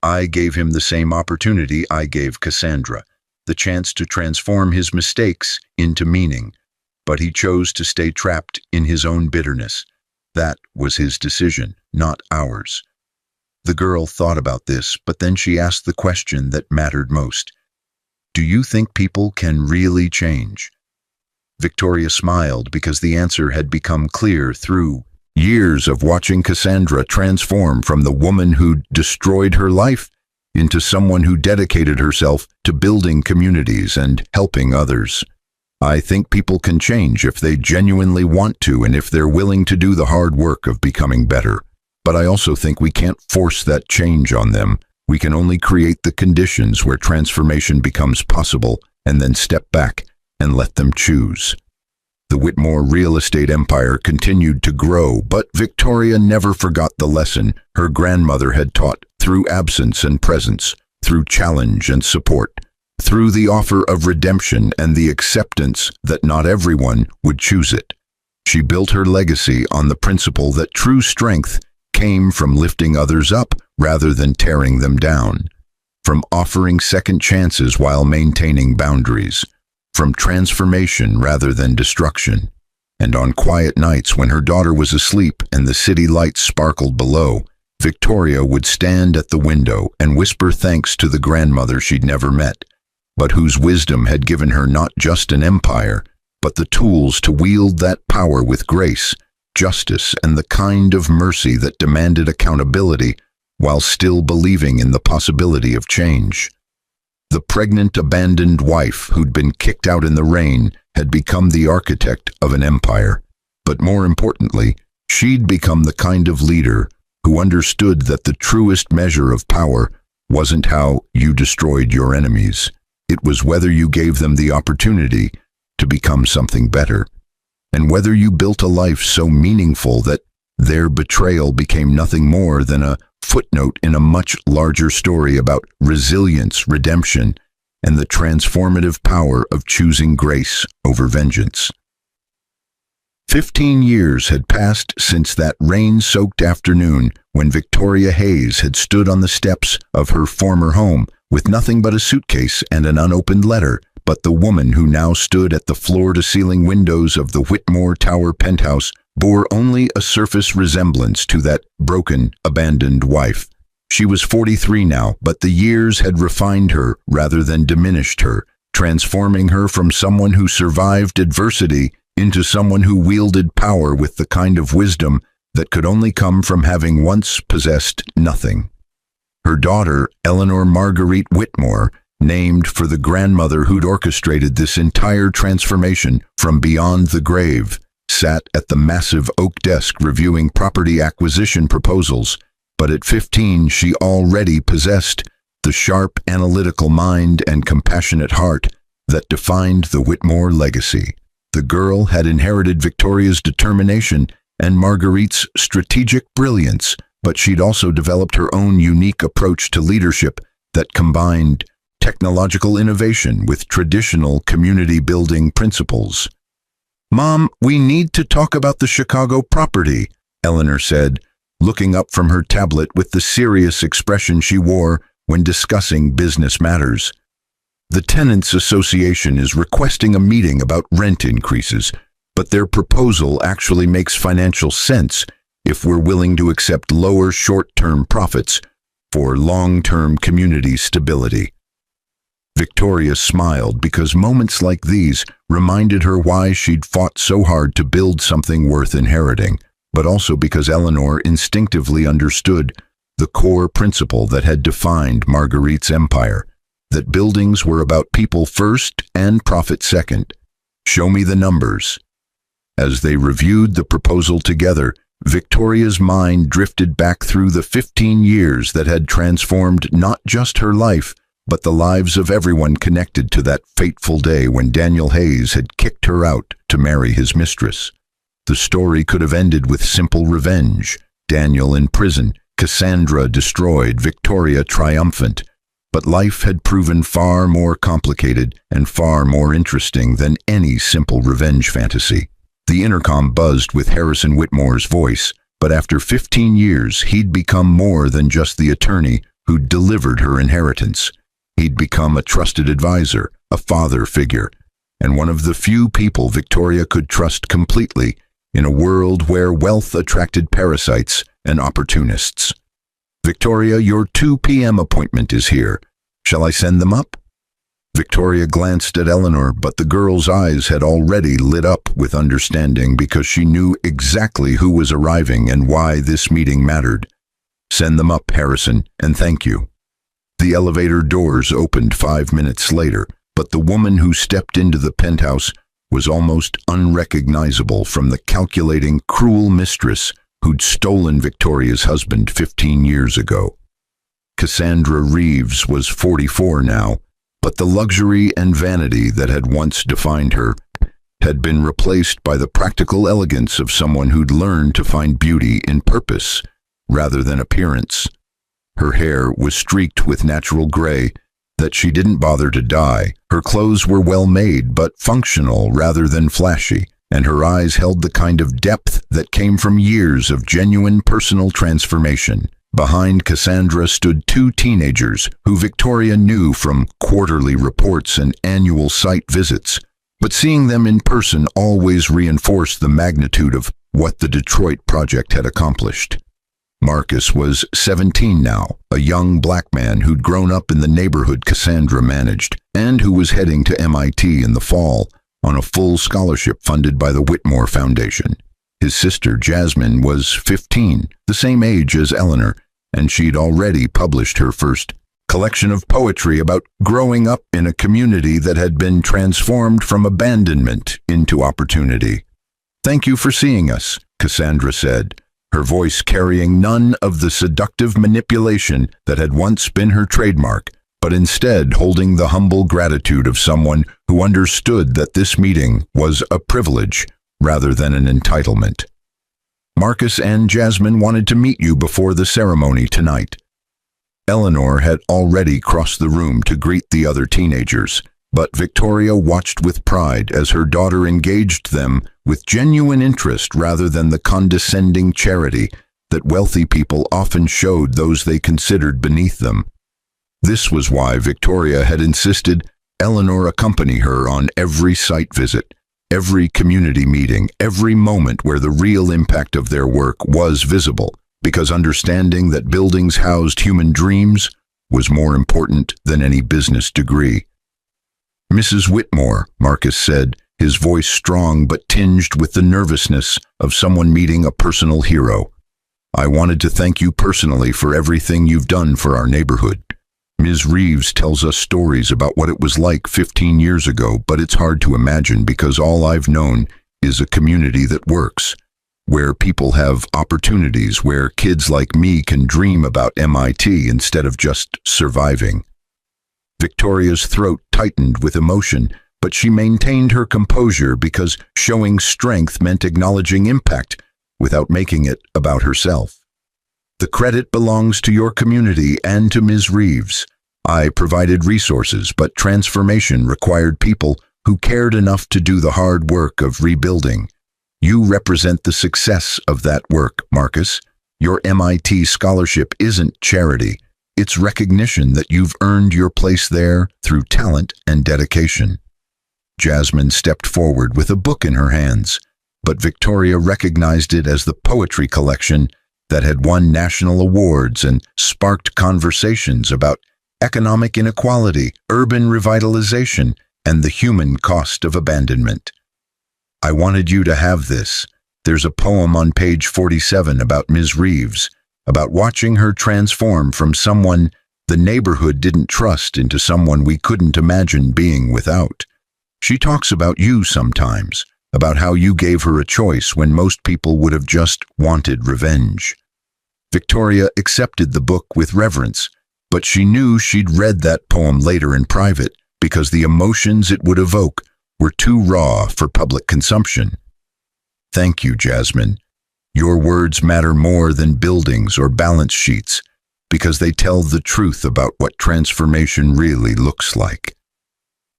I gave him the same opportunity I gave Cassandra, the chance to transform his mistakes into meaning, but he chose to stay trapped in his own bitterness. That was his decision, not ours." The girl thought about this, but then she asked the question that mattered most. "Do you think people can really change?" Victoria smiled because the answer had become clear through years of watching Cassandra transform from the woman who destroyed her life into someone who dedicated herself to building communities and helping others. "I think people can change if they genuinely want to and if they're willing to do the hard work of becoming better. But I also think we can't force that change on them. We can only create the conditions where transformation becomes possible and then step back and let them choose." The Whitmore real estate empire continued to grow, but Victoria never forgot the lesson her grandmother had taught through absence and presence, through challenge and support, through the offer of redemption and the acceptance that not everyone would choose it. She built her legacy on the principle that true strength came from lifting others up rather than tearing them down, from offering second chances while maintaining boundaries, from transformation rather than destruction. And on quiet nights when her daughter was asleep and the city lights sparkled below, Victoria would stand at the window and whisper thanks to the grandmother she'd never met, but whose wisdom had given her not just an empire, but the tools to wield that power with grace, justice, and the kind of mercy that demanded accountability while still believing in the possibility of change. The pregnant, abandoned wife who'd been kicked out in the rain had become the architect of an empire. But more importantly, she'd become the kind of leader who understood that the truest measure of power wasn't how you destroyed your enemies. It was whether you gave them the opportunity to become something better, and whether you built a life so meaningful that their betrayal became nothing more than a footnote in a much larger story about resilience, redemption, and the transformative power of choosing grace over vengeance. 15 years had passed since that rain-soaked afternoon when Victoria Hayes had stood on the steps of her former home with nothing but a suitcase and an unopened letter, but the woman who now stood at the floor-to-ceiling windows of the Whitmore Tower penthouse bore only a surface resemblance to that broken, abandoned wife. She was 43 now, but the years had refined her rather than diminished her, transforming her from someone who survived adversity into someone who wielded power with the kind of wisdom that could only come from having once possessed nothing. Her daughter, Eleanor Marguerite Whitmore, named for the grandmother who'd orchestrated this entire transformation from beyond the grave, sat at the massive oak desk reviewing property acquisition proposals, but at 15 she already possessed the sharp analytical mind and compassionate heart that defined the Whitmore legacy. The girl had inherited Victoria's determination and Marguerite's strategic brilliance, but she'd also developed her own unique approach to leadership that combined technological innovation with traditional community-building principles. "Mom, we need to talk about the Chicago property," Eleanor said, looking up from her tablet with the serious expression she wore when discussing business matters. "The Tenants Association is requesting a meeting about rent increases, but their proposal actually makes financial sense if we're willing to accept lower short-term profits for long-term community stability." Victoria smiled because moments like these reminded her why she'd fought so hard to build something worth inheriting, but also because Eleanor instinctively understood the core principle that had defined Marguerite's empire, that buildings were about people first and profit second. "Show me the numbers." As they reviewed the proposal together, Victoria's mind drifted back through the 15 years that had transformed not just her life, but the lives of everyone connected to that fateful day when Daniel Hayes had kicked her out to marry his mistress. The story could have ended with simple revenge: Daniel in prison, Cassandra destroyed, Victoria triumphant. But life had proven far more complicated and far more interesting than any simple revenge fantasy. The intercom buzzed with Harrison Whitmore's voice, but after 15 years he'd become more than just the attorney who'd delivered her inheritance. He'd become a trusted advisor, a father figure, and one of the few people Victoria could trust completely in a world where wealth attracted parasites and opportunists. "Victoria, your 2 p.m. appointment is here. Shall I send them up?" Victoria glanced at Eleanor, but the girl's eyes had already lit up with understanding because she knew exactly who was arriving and why this meeting mattered. "Send them up, Harrison, and thank you." The elevator doors opened 5 minutes later, but the woman who stepped into the penthouse was almost unrecognizable from the calculating, cruel mistress who'd stolen Victoria's husband 15 years ago. Cassandra Reeves was 44 now, but the luxury and vanity that had once defined her had been replaced by the practical elegance of someone who'd learned to find beauty in purpose rather than appearance. Her hair was streaked with natural gray that she didn't bother to dye. Her clothes were well made but functional rather than flashy, and her eyes held the kind of depth that came from years of genuine personal transformation. Behind Cassandra stood 2 teenagers who Victoria knew from quarterly reports and annual site visits, but seeing them in person always reinforced the magnitude of what the Detroit project had accomplished. Marcus was 17 now, a young black man who'd grown up in the neighborhood Cassandra managed, and who was heading to MIT in the fall on a full scholarship funded by the Whitmore Foundation. His sister, Jasmine, was 15, the same age as Eleanor, and she'd already published her first collection of poetry about growing up in a community that had been transformed from abandonment into opportunity. "Thank you for seeing us," Cassandra said, her voice carrying none of the seductive manipulation that had once been her trademark, but instead holding the humble gratitude of someone who understood that this meeting was a privilege rather than an entitlement. "Marcus and Jasmine wanted to meet you before the ceremony tonight." Eleanor had already crossed the room to greet the other teenagers, but Victoria watched with pride as her daughter engaged them with genuine interest rather than the condescending charity that wealthy people often showed those they considered beneath them. This was why Victoria had insisted Eleanor accompany her on every site visit, every community meeting, every moment where the real impact of their work was visible, because understanding that buildings housed human dreams was more important than any business degree. "Mrs. Whitmore," Marcus said, his voice strong but tinged with the nervousness of someone meeting a personal hero. "I wanted to thank you personally for everything you've done for our neighborhood. Ms. Reeves tells us stories about what it was like 15 years ago, but it's hard to imagine because all I've known is a community that works, where people have opportunities, where kids like me can dream about MIT instead of just surviving." Victoria's throat tightened with emotion, but she maintained her composure because showing strength meant acknowledging impact without making it about herself. "The credit belongs to your community and to Ms. Reeves. I provided resources, but transformation required people who cared enough to do the hard work of rebuilding. You represent the success of that work, Marcus. Your MIT scholarship isn't charity. It's recognition that you've earned your place there through talent and dedication." Jasmine stepped forward with a book in her hands, but Victoria recognized it as the poetry collection that had won national awards and sparked conversations about economic inequality, urban revitalization, and the human cost of abandonment. "I wanted you to have this. There's a poem on page 47 about Ms. Reeves, about watching her transform from someone the neighborhood didn't trust into someone we couldn't imagine being without. She talks about you sometimes, about how you gave her a choice when most people would have just wanted revenge." Victoria accepted the book with reverence, but she knew she'd read that poem later in private because the emotions it would evoke were too raw for public consumption. "Thank you, Jasmine. Your words matter more than buildings or balance sheets because they tell the truth about what transformation really looks like."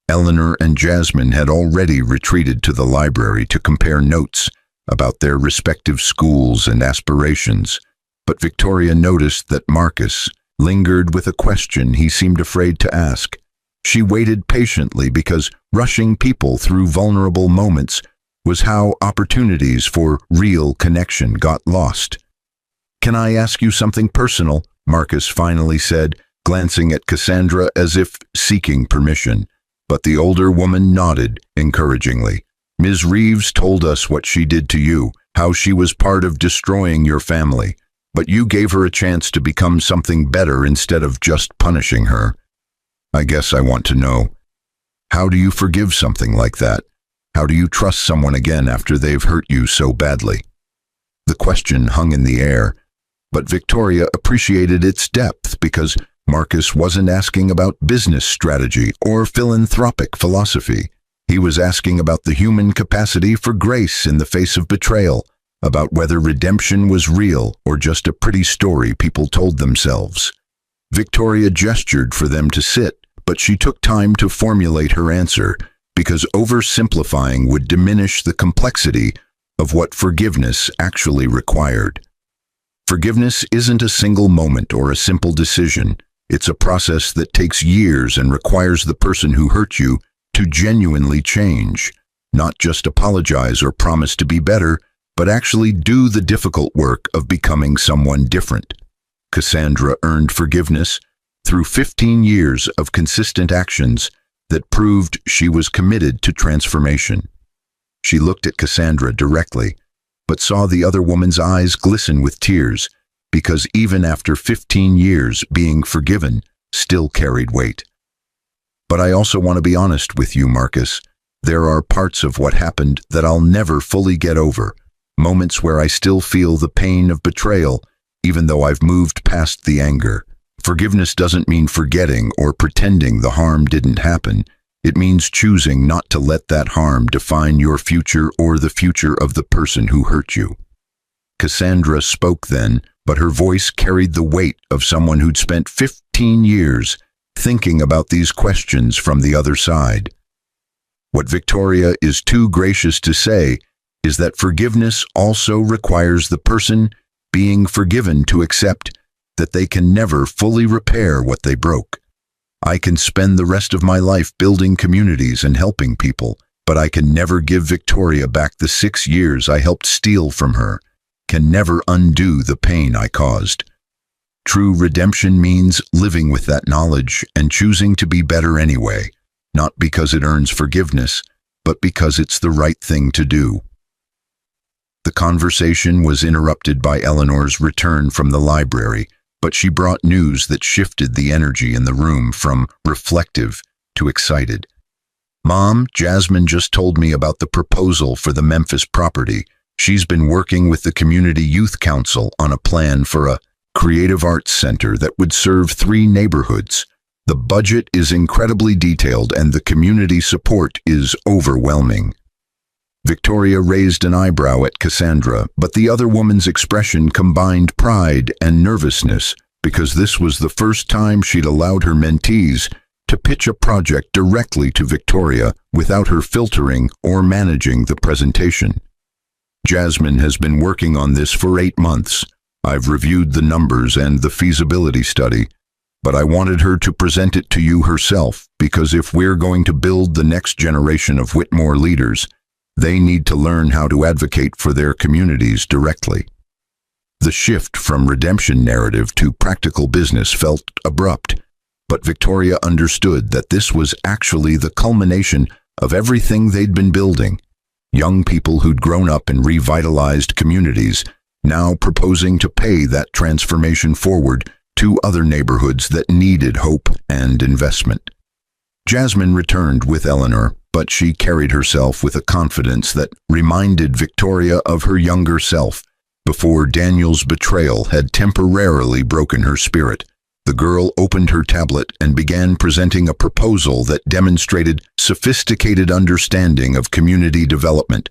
Eleanor and Jasmine had already retreated to the library to compare notes about their respective schools and aspirations, but Victoria noticed that Marcus lingered with a question he seemed afraid to ask. She waited patiently because rushing people through vulnerable moments was how opportunities for real connection got lost. "Can I ask you something personal?" Marcus finally said, glancing at Cassandra as if seeking permission. But the older woman nodded encouragingly. "Ms. Reeves told us what she did to you, how she was part of destroying your family, but you gave her a chance to become something better instead of just punishing her. I guess I want to know, how do you forgive something like that? How do you trust someone again after they've hurt you so badly?" The question hung in the air, but Victoria appreciated its depth because Marcus wasn't asking about business strategy or philanthropic philosophy. He was asking about the human capacity for grace in the face of betrayal, about whether redemption was real or just a pretty story people told themselves. Victoria gestured for them to sit, but she took time to formulate her answer because oversimplifying would diminish the complexity of what forgiveness actually required. Forgiveness isn't a single moment or a simple decision. It's a process that takes years and requires the person who hurt you to genuinely change, not just apologize or promise to be better, but actually do the difficult work of becoming someone different. Cassandra earned forgiveness through 15 years of consistent actions that proved she was committed to transformation. She looked at Cassandra directly, but saw the other woman's eyes glisten with tears, because even after 15 years, being forgiven still carried weight. "But I also want to be honest with you, Marcus. There are parts of what happened that I'll never fully get over, moments where I still feel the pain of betrayal, even though I've moved past the anger. Forgiveness doesn't mean forgetting or pretending the harm didn't happen. It means choosing not to let that harm define your future or the future of the person who hurt you." Cassandra spoke then, but her voice carried the weight of someone who'd spent 15 years thinking about these questions from the other side. What Victoria is too gracious to say is that forgiveness also requires the person being forgiven to accept that they can never fully repair what they broke. "I can spend the rest of my life building communities and helping people, but I can never give Victoria back the 6 years I helped steal from her, can never undo the pain I caused." True redemption means living with that knowledge and choosing to be better anyway, not because it earns forgiveness, but because it's the right thing to do. The conversation was interrupted by Eleanor's return from the library, but she brought news that shifted the energy in the room from reflective to excited. "Mom, Jasmine just told me about the proposal for the Memphis property. She's been working with the Community Youth Council on a plan for a creative arts center that would serve 3 neighborhoods. The budget is incredibly detailed and the community support is overwhelming." Victoria raised an eyebrow at Cassandra, but the other woman's expression combined pride and nervousness because this was the first time she'd allowed her mentees to pitch a project directly to Victoria without her filtering or managing the presentation. "Jasmine has been working on this for 8 months. I've reviewed the numbers and the feasibility study, but I wanted her to present it to you herself because if we're going to build the next generation of Whitmore leaders, they need to learn how to advocate for their communities directly." The shift from redemption narrative to practical business felt abrupt, but Victoria understood that this was actually the culmination of everything they'd been building. Young people who'd grown up in revitalized communities, now proposing to pay that transformation forward to other neighborhoods that needed hope and investment. Jasmine returned with Eleanor, but she carried herself with a confidence that reminded Victoria of her younger self before Daniel's betrayal had temporarily broken her spirit. The girl opened her tablet and began presenting a proposal that demonstrated sophisticated understanding of community development,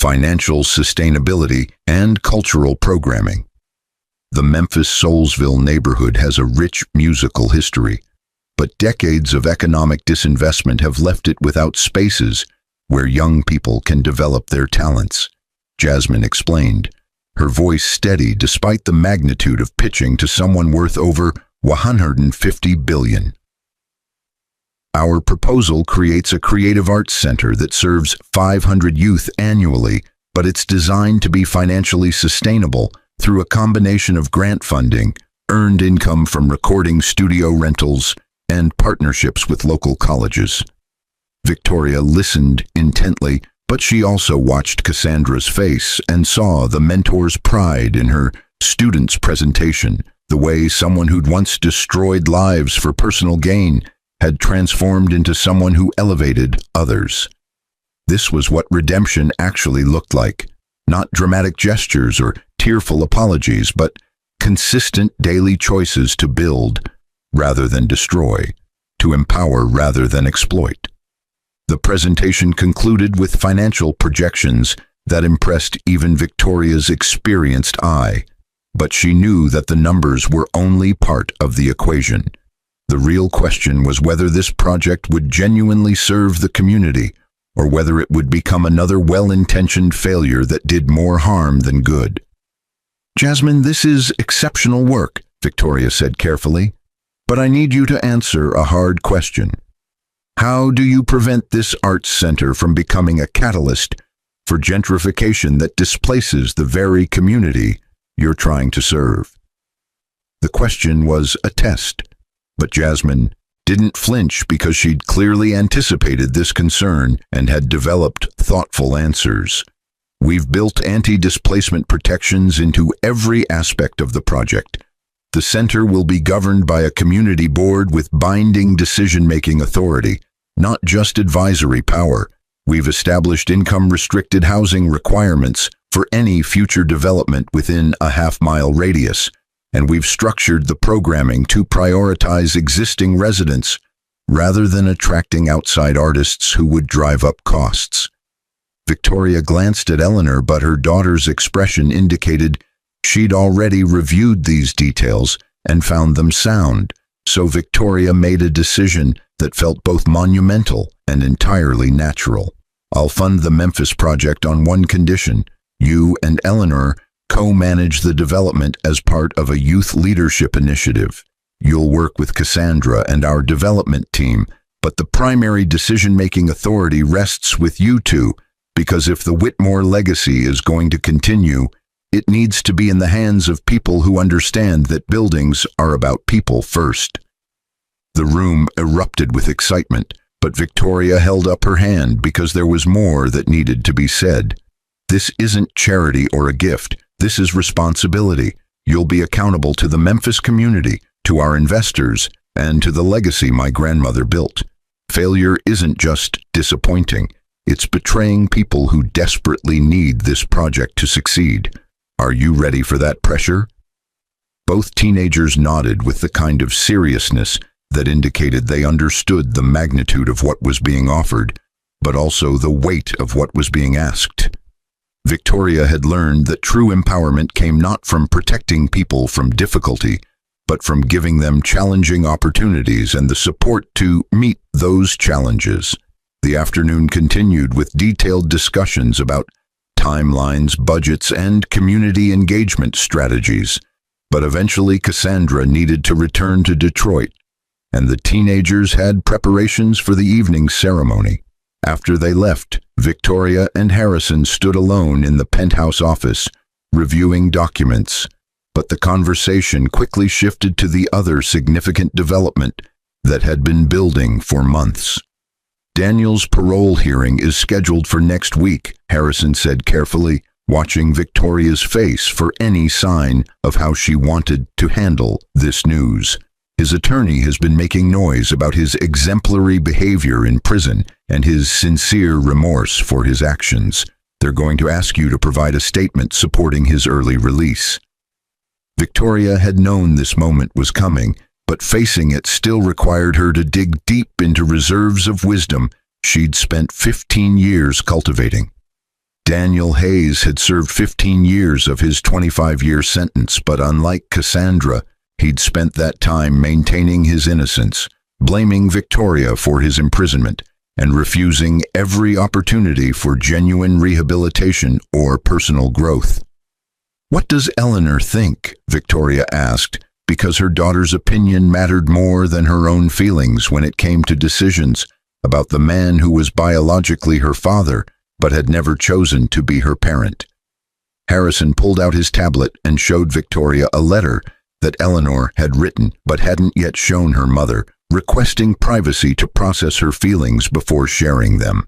financial sustainability, and cultural programming. The Memphis-Soulsville neighborhood has a rich musical history, but decades of economic disinvestment have left it without spaces where young people can develop their talents, Jasmine explained, her voice steady despite the magnitude of pitching to someone worth over $150 billion. "Our proposal creates a creative arts center that serves 500 youth annually, but it's designed to be financially sustainable through a combination of grant funding, earned income from recording studio rentals, and partnerships with local colleges." Victoria listened intently, but she also watched Cassandra's face and saw the mentor's pride in her student's presentation, the way someone who'd once destroyed lives for personal gain had transformed into someone who elevated others. This was what redemption actually looked like, not dramatic gestures or tearful apologies, but consistent daily choices to build rather than destroy, to empower rather than exploit. The presentation concluded with financial projections that impressed even Victoria's experienced eye, but she knew that the numbers were only part of the equation. The real question was whether this project would genuinely serve the community, or whether it would become another well-intentioned failure that did more harm than good. "Jasmine, this is exceptional work," Victoria said carefully, "but I need you to answer a hard question. How do you prevent this arts center from becoming a catalyst for gentrification that displaces the very community you're trying to serve?" The question was a test, but Jasmine didn't flinch because she'd clearly anticipated this concern and had developed thoughtful answers. "We've built anti-displacement protections into every aspect of the project. The center will be governed by a community board with binding decision-making authority, not just advisory power. We've established income-restricted housing requirements for any future development within a half-mile radius, and we've structured the programming to prioritize existing residents rather than attracting outside artists who would drive up costs." Victoria glanced at Eleanor, but her daughter's expression indicated she'd already reviewed these details and found them sound, so Victoria made a decision that felt both monumental and entirely natural. "I'll fund the Memphis project on one condition. You and Eleanor co-manage the development as part of a youth leadership initiative. You'll work with Cassandra and our development team, but the primary decision-making authority rests with you two, because if the Whitmore legacy is going to continue, it needs to be in the hands of people who understand that buildings are about people first." The room erupted with excitement. But Victoria held up her hand because there was more that needed to be said. This isn't charity or a gift. This is responsibility. You'll be accountable to the Memphis community, to our investors, and to the legacy my grandmother built. Failure isn't just disappointing. It's betraying people who desperately need this project to succeed. Are you ready for that pressure? Both teenagers nodded with the kind of seriousness that indicated they understood the magnitude of what was being offered, but also the weight of what was being asked. Victoria had learned that true empowerment came not from protecting people from difficulty, but from giving them challenging opportunities and the support to meet those challenges. The afternoon continued with detailed discussions about timelines, budgets, and community engagement strategies. But eventually Cassandra needed to return to Detroit, and the teenagers had preparations for the evening ceremony. After they left, Victoria and Harrison stood alone in the penthouse office, reviewing documents. But the conversation quickly shifted to the other significant development that had been building for months. Daniel's parole hearing is scheduled for next week, Harrison said carefully, watching Victoria's face for any sign of how she wanted to handle this news. His attorney has been making noise about his exemplary behavior in prison and his sincere remorse for his actions. They're going to ask you to provide a statement supporting his early release. Victoria had known this moment was coming, but facing it still required her to dig deep into reserves of wisdom she'd spent 15 years cultivating. Daniel Hayes had served 15 years of his 25-year sentence, but unlike Cassandra, he'd spent that time maintaining his innocence, blaming Victoria for his imprisonment, and refusing every opportunity for genuine rehabilitation or personal growth. "What does Eleanor think?" Victoria asked, because her daughter's opinion mattered more than her own feelings when it came to decisions about the man who was biologically her father but had never chosen to be her parent. Harrison pulled out his tablet and showed Victoria a letter that Eleanor had written but hadn't yet shown her mother, requesting privacy to process her feelings before sharing them.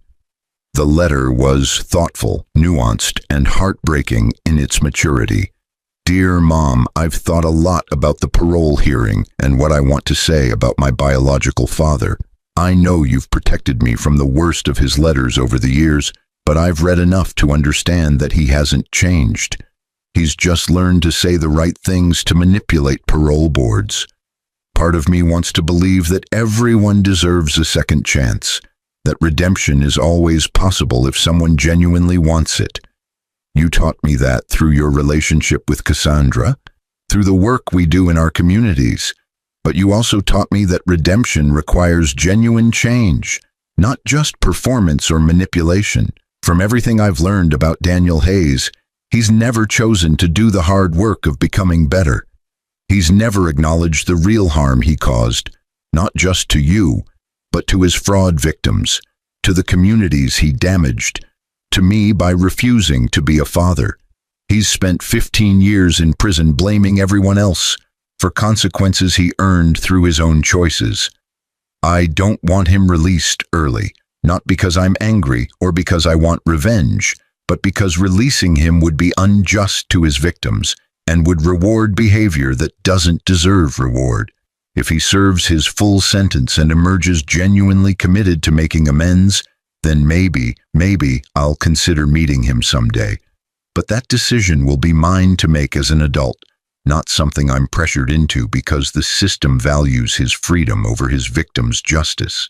The letter was thoughtful, nuanced, and heartbreaking in its maturity. "Dear Mom, I've thought a lot about the parole hearing and what I want to say about my biological father. I know you've protected me from the worst of his letters over the years, but I've read enough to understand that he hasn't changed. He's just learned to say the right things to manipulate parole boards. Part of me wants to believe that everyone deserves a second chance, that redemption is always possible if someone genuinely wants it. You taught me that through your relationship with Cassandra, through the work we do in our communities. But you also taught me that redemption requires genuine change, not just performance or manipulation. From everything I've learned about Daniel Hayes, he's never chosen to do the hard work of becoming better. He's never acknowledged the real harm he caused, not just to you, but to his fraud victims, to the communities he damaged, to me by refusing to be a father. He's spent 15 years in prison blaming everyone else for consequences he earned through his own choices. I don't want him released early, not because I'm angry or because I want revenge, but because releasing him would be unjust to his victims and would reward behavior that doesn't deserve reward. If he serves his full sentence and emerges genuinely committed to making amends, then maybe I'll consider meeting him someday. But that decision will be mine to make as an adult, not something I'm pressured into because the system values his freedom over his victim's justice.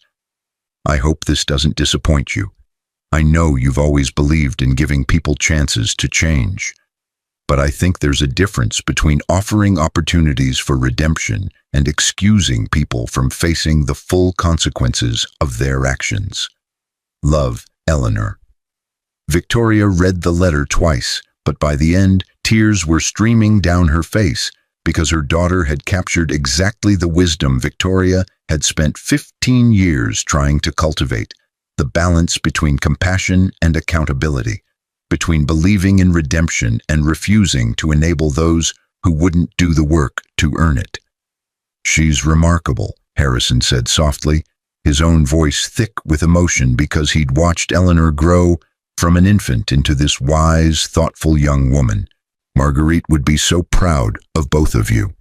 I hope this doesn't disappoint you. I know you've always believed in giving people chances to change. But I think there's a difference between offering opportunities for redemption and excusing people from facing the full consequences of their actions. Love, Eleanor." Victoria read the letter twice, but by the end, tears were streaming down her face because her daughter had captured exactly the wisdom Victoria had spent 15 years trying to cultivate, the balance between compassion and accountability, between believing in redemption and refusing to enable those who wouldn't do the work to earn it. "She's remarkable," Harrison said softly, his own voice thick with emotion because he'd watched Eleanor grow from an infant into this wise, thoughtful young woman. Marguerite would be so proud of both of you.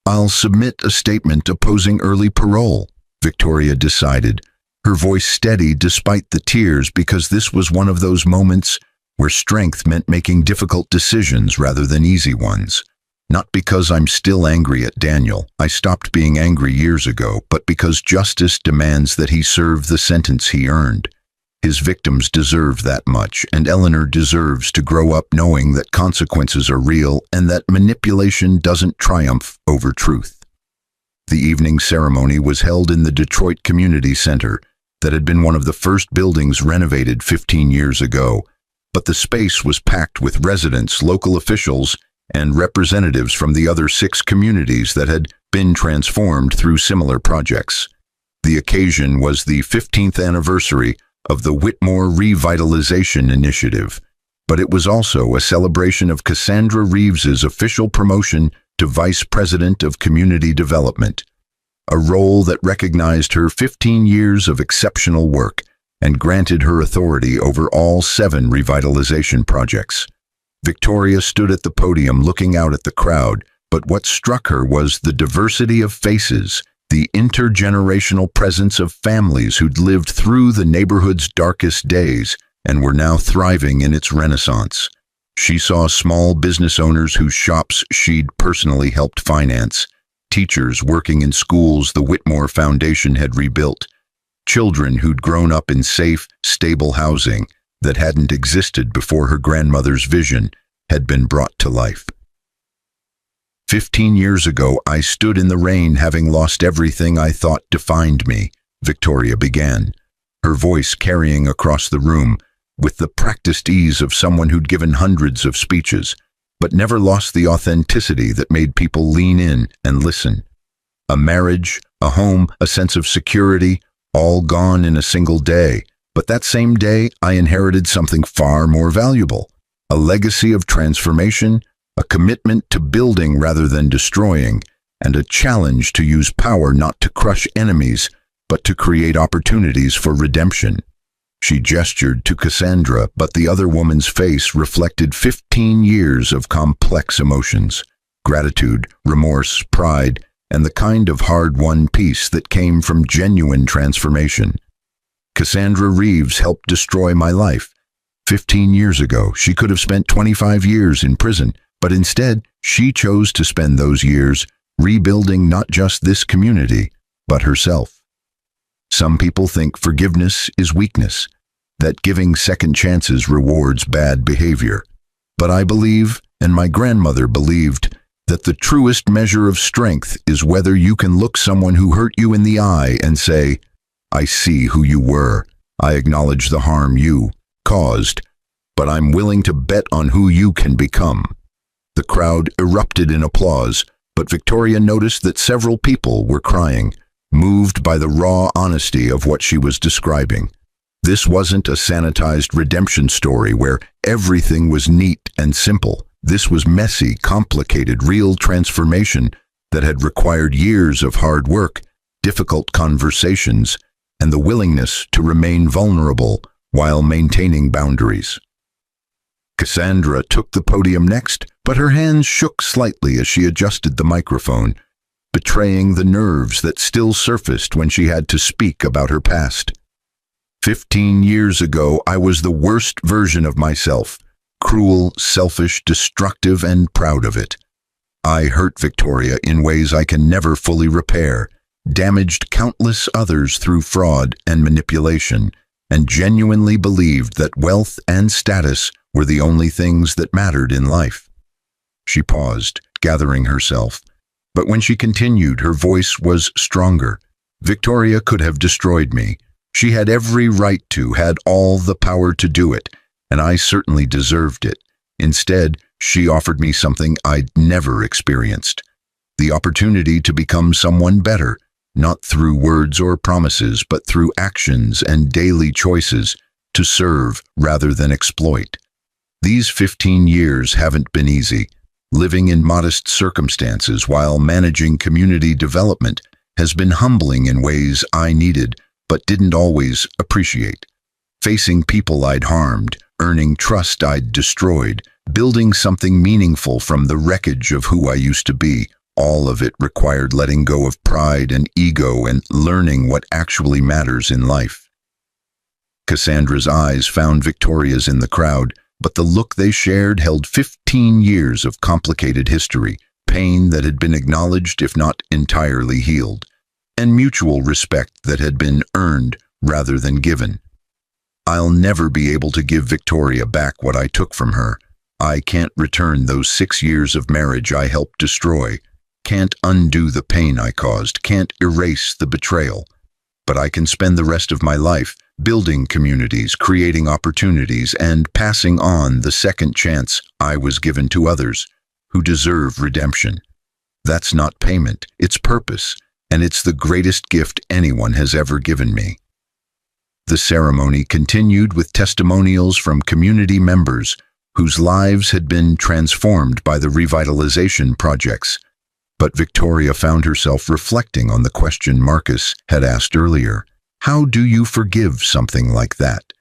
I'll submit a statement opposing early parole, Victoria decided, her voice steady despite the tears, because this was one of those moments where strength meant making difficult decisions rather than easy ones. Not because I'm still angry at Daniel. I stopped being angry years ago, but because justice demands that he serve the sentence he earned. His victims deserve that much, and Eleanor deserves to grow up knowing that consequences are real and that manipulation doesn't triumph over truth. The evening ceremony was held in the Detroit Community Center that had been one of the first buildings renovated 15 years ago, but the space was packed with residents, local officials, and representatives from the other 6 communities that had been transformed through similar projects. The occasion was the 15th anniversary of the Whitmore Revitalization Initiative, but it was also a celebration of Cassandra Reeves's official promotion to Vice President of Community Development, a role that recognized her 15 years of exceptional work and granted her authority over all 7 revitalization projects. Victoria stood at the podium looking out at the crowd, but what struck her was the diversity of faces, the intergenerational presence of families who'd lived through the neighborhood's darkest days and were now thriving in its renaissance. She saw small business owners whose shops she'd personally helped finance, teachers working in schools the Whitmore Foundation had rebuilt, children who'd grown up in safe, stable housing that hadn't existed before her grandmother's vision had been brought to life. 15 years ago, I stood in the rain having lost everything I thought defined me, Victoria began, her voice carrying across the room with the practiced ease of someone who'd given hundreds of speeches, but never lost the authenticity that made people lean in and listen. A marriage, a home, a sense of security, all gone in a single day. But that same day, I inherited something far more valuable, a legacy of transformation, a commitment to building rather than destroying, and a challenge to use power not to crush enemies, but to create opportunities for redemption. She gestured to Cassandra, but the other woman's face reflected 15 years of complex emotions, gratitude, remorse, pride, and the kind of hard-won peace that came from genuine transformation. Cassandra Reeves helped destroy my life. 15 years ago, she could have spent 25 years in prison, but instead, she chose to spend those years rebuilding not just this community, but herself. Some people think forgiveness is weakness, that giving second chances rewards bad behavior. But I believe, and my grandmother believed, that the truest measure of strength is whether you can look someone who hurt you in the eye and say, I see who you were. I acknowledge the harm you caused, but I'm willing to bet on who you can become. The crowd erupted in applause, but Victoria noticed that several people were crying, moved by the raw honesty of what she was describing. This wasn't a sanitized redemption story where everything was neat and simple. This was messy, complicated, real transformation that had required years of hard work, difficult conversations, and the willingness to remain vulnerable while maintaining boundaries. Cassandra took the podium next, but her hands shook slightly as she adjusted the microphone, betraying the nerves that still surfaced when she had to speak about her past. 15 years ago, I was the worst version of myself, cruel, selfish, destructive, and proud of it. I hurt Victoria in ways I can never fully repair, damaged countless others through fraud and manipulation, and genuinely believed that wealth and status were the only things that mattered in life. She paused, gathering herself, but when she continued, her voice was stronger. Victoria could have destroyed me. She had every right to, had all the power to do it, and I certainly deserved it. Instead, she offered me something I'd never experienced, the opportunity to become someone better, not through words or promises, but through actions and daily choices, to serve rather than exploit. These 15 years haven't been easy. Living in modest circumstances while managing community development has been humbling in ways I needed but didn't always appreciate. Facing people I'd harmed, earning trust I'd destroyed, building something meaningful from the wreckage of who I used to be, all of it required letting go of pride and ego and learning what actually matters in life. Cassandra's eyes found Victoria's in the crowd, but the look they shared held 15 years of complicated history, pain that had been acknowledged if not entirely healed, and mutual respect that had been earned rather than given. I'll never be able to give Victoria back what I took from her. I can't return those 6 years of marriage I helped destroy, can't undo the pain I caused, can't erase the betrayal. But I can spend the rest of my life building communities, creating opportunities, and passing on the second chance I was given to others who deserve redemption. That's not payment, it's purpose, and it's the greatest gift anyone has ever given me. The ceremony continued with testimonials from community members whose lives had been transformed by the revitalization projects. But Victoria found herself reflecting on the question Marcus had asked earlier. How do you forgive something like that?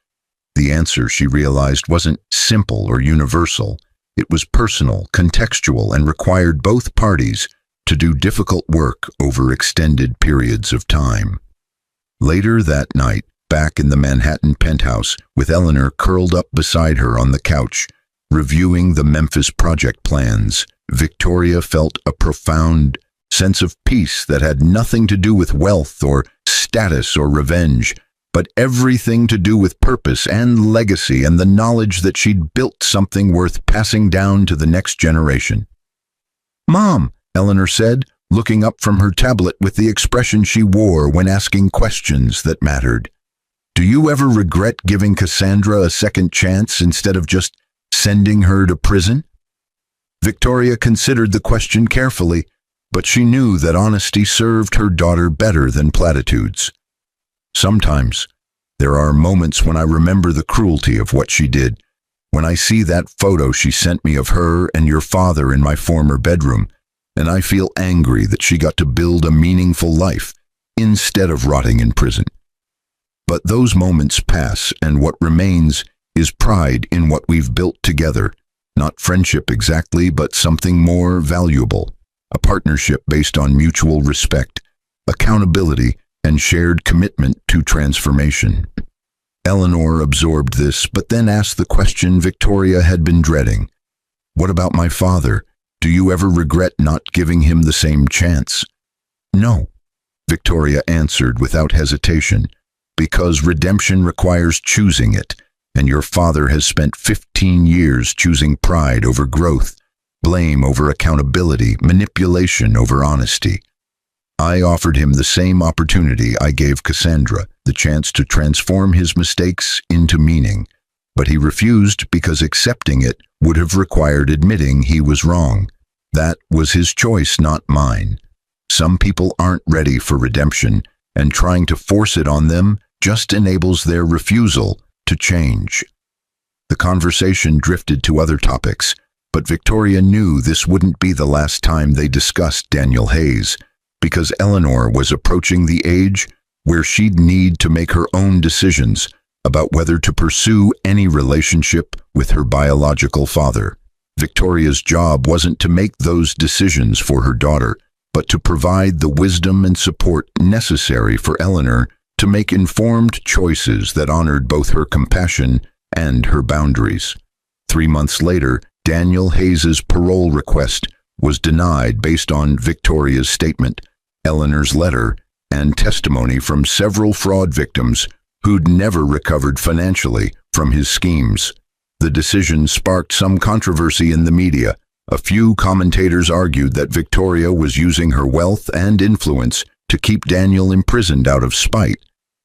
The answer, she realized, wasn't simple or universal. It was personal, contextual, and required both parties to do difficult work over extended periods of time. Later that night, back in the Manhattan penthouse, with Eleanor curled up beside her on the couch, reviewing the Memphis project plans, Victoria felt a profound sense of peace that had nothing to do with wealth or status or revenge, but everything to do with purpose and legacy and the knowledge that she'd built something worth passing down to the next generation. "Mom," Eleanor said, looking up from her tablet with the expression she wore when asking questions that mattered. "Do you ever regret giving Cassandra a second chance instead of just sending her to prison?" Victoria considered the question carefully, but she knew that honesty served her daughter better than platitudes. "Sometimes, there are moments when I remember the cruelty of what she did. When I see that photo she sent me of her and your father in my former bedroom, and I feel angry that she got to build a meaningful life instead of rotting in prison. But those moments pass, and what remains is pride in what we've built together. Not friendship exactly, but something more valuable. A partnership based on mutual respect, accountability, and shared commitment to transformation." Eleanor absorbed this, but then asked the question Victoria had been dreading. "What about my father? Do you ever regret not giving him the same chance?" "No," Victoria answered without hesitation, "because redemption requires choosing it, and your father has spent 15 years choosing pride over growth, blame over accountability, manipulation over honesty. I offered him the same opportunity I gave Cassandra, the chance to transform his mistakes into meaning, but he refused because accepting it would have required admitting he was wrong. That was his choice, not mine. Some people aren't ready for redemption, and trying to force it on them just enables their refusal to change." The conversation drifted to other topics, but Victoria knew this wouldn't be the last time they discussed Daniel Hayes, because Eleanor was approaching the age where she'd need to make her own decisions about whether to pursue any relationship with her biological father. Victoria's job wasn't to make those decisions for her daughter, but to provide the wisdom and support necessary for Eleanor to make informed choices that honored both her compassion and her boundaries. 3 months later, Daniel Hayes's parole request was denied based on Victoria's statement, Eleanor's letter, and testimony from several fraud victims who'd never recovered financially from his schemes. The decision sparked some controversy in the media. A few commentators argued that Victoria was using her wealth and influence to keep Daniel imprisoned out of spite,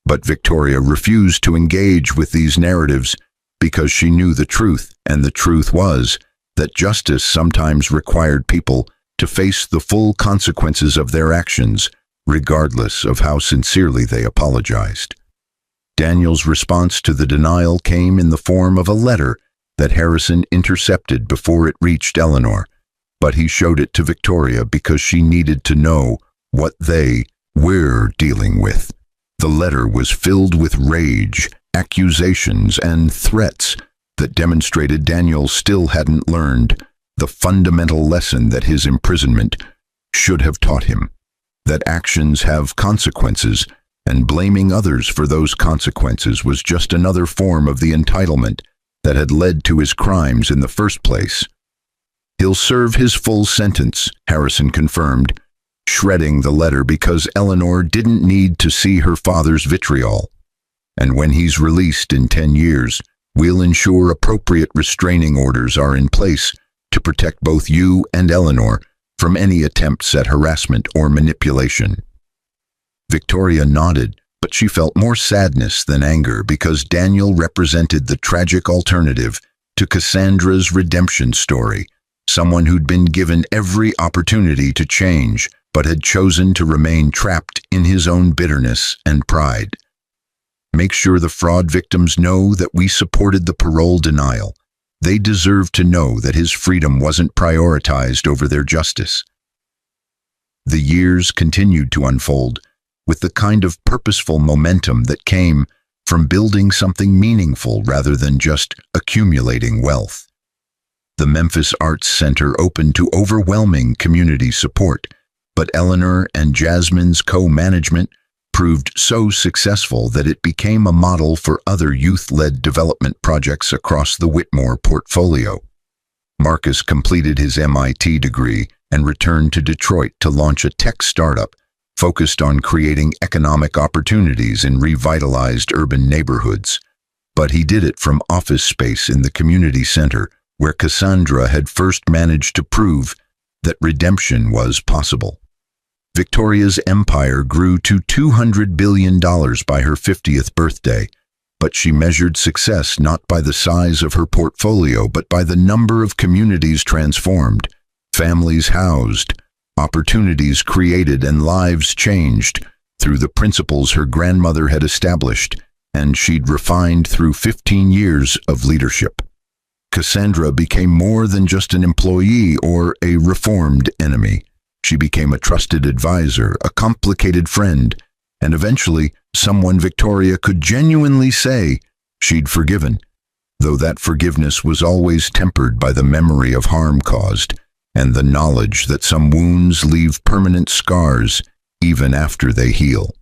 but Victoria refused to engage with these narratives because she knew the truth, and the truth was that justice sometimes required people to face the full consequences of their actions, regardless of how sincerely they apologized. Daniel's response to the denial came in the form of a letter that Harrison intercepted before it reached Eleanor, but he showed it to Victoria because she needed to know what they, we're dealing with. The letter was filled with rage, accusations, and threats that demonstrated Daniel still hadn't learned the fundamental lesson that his imprisonment should have taught him, that actions have consequences, and blaming others for those consequences was just another form of the entitlement that had led to his crimes in the first place. He'll serve his full sentence, Harrison confirmed, shredding the letter because Eleanor didn't need to see her father's vitriol. And when he's released in 10 years, we'll ensure appropriate restraining orders are in place to protect both you and Eleanor from any attempts at harassment or manipulation. Victoria nodded, but she felt more sadness than anger because Daniel represented the tragic alternative to Cassandra's redemption story, someone who'd been given every opportunity to change but had chosen to remain trapped in his own bitterness and pride. Make sure the fraud victims know that we supported the parole denial. They deserve to know that his freedom wasn't prioritized over their justice. The years continued to unfold with the kind of purposeful momentum that came from building something meaningful rather than just accumulating wealth. The Memphis Arts Center opened to overwhelming community support, but Eleanor and Jasmine's co-management proved so successful that it became a model for other youth-led development projects across the Whitmore portfolio. Marcus completed his MIT degree and returned to Detroit to launch a tech startup focused on creating economic opportunities in revitalized urban neighborhoods. But he did it from office space in the community center, where Cassandra had first managed to prove that redemption was possible. Victoria's empire grew to $200 billion by her 50th birthday, but she measured success not by the size of her portfolio but by the number of communities transformed, families housed, opportunities created, and lives changed through the principles her grandmother had established and she'd refined through 15 years of leadership. Cassandra became more than just an employee or a reformed enemy. She became a trusted advisor, a complicated friend, and eventually someone Victoria could genuinely say she'd forgiven, though that forgiveness was always tempered by the memory of harm caused and the knowledge that some wounds leave permanent scars even after they heal.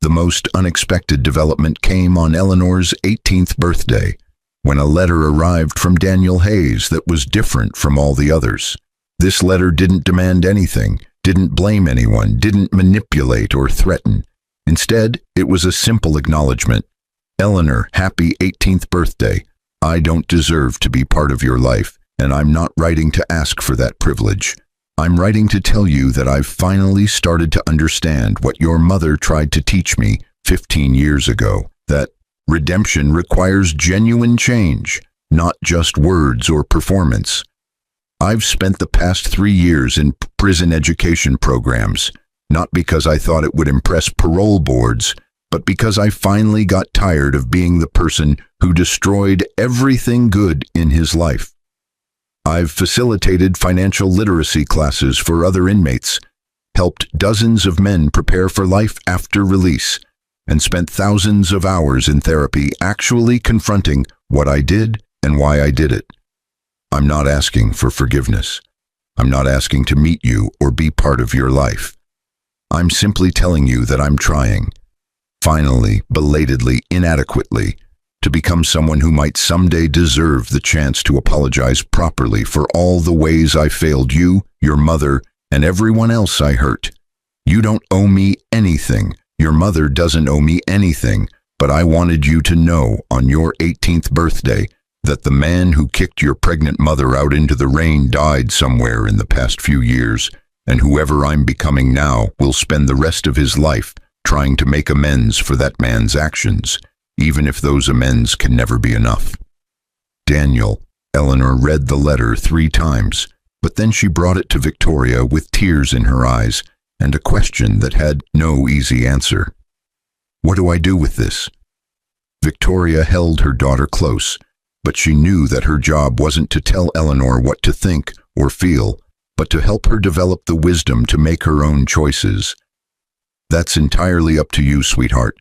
The most unexpected development came on Eleanor's 18th birthday, when a letter arrived from Daniel Hayes that was different from all the others. This letter didn't demand anything, didn't blame anyone, didn't manipulate or threaten. Instead, it was a simple acknowledgement. Eleanor, happy 18th birthday. I don't deserve to be part of your life, and I'm not writing to ask for that privilege. I'm writing to tell you that I've finally started to understand what your mother tried to teach me 15 years ago, that redemption requires genuine change, not just words or performance. I've spent the past 3 years in prison education programs, not because I thought it would impress parole boards, but because I finally got tired of being the person who destroyed everything good in his life. I've facilitated financial literacy classes for other inmates, helped dozens of men prepare for life after release, and spent thousands of hours in therapy actually confronting what I did and why I did it. I'm not asking for forgiveness. I'm not asking to meet you or be part of your life. I'm simply telling you that I'm trying, finally, belatedly, inadequately, to become someone who might someday deserve the chance to apologize properly for all the ways I failed you, your mother, and everyone else I hurt. You don't owe me anything. Your mother doesn't owe me anything, but I wanted you to know on your 18th birthday that the man who kicked your pregnant mother out into the rain died somewhere in the past few years, and whoever I'm becoming now will spend the rest of his life trying to make amends for that man's actions, even if those amends can never be enough. Daniel, Eleanor read the letter 3 times, but then she brought it to Victoria with tears in her eyes and a question that had no easy answer. What do I do with this? Victoria held her daughter close, but she knew that her job wasn't to tell Eleanor what to think or feel, but to help her develop the wisdom to make her own choices. That's entirely up to you, sweetheart.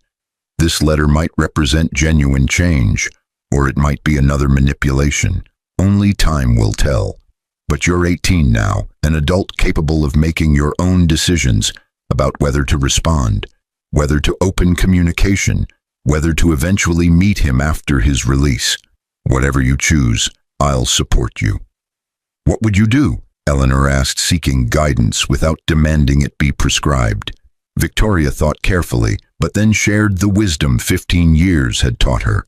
This letter might represent genuine change, or it might be another manipulation. Only time will tell. But you're 18 now, an adult capable of making your own decisions about whether to respond, whether to open communication, whether to eventually meet him after his release. Whatever you choose, I'll support you. What would you do? Eleanor asked, seeking guidance without demanding it be prescribed. Victoria thought carefully, but then shared the wisdom 15 years had taught her.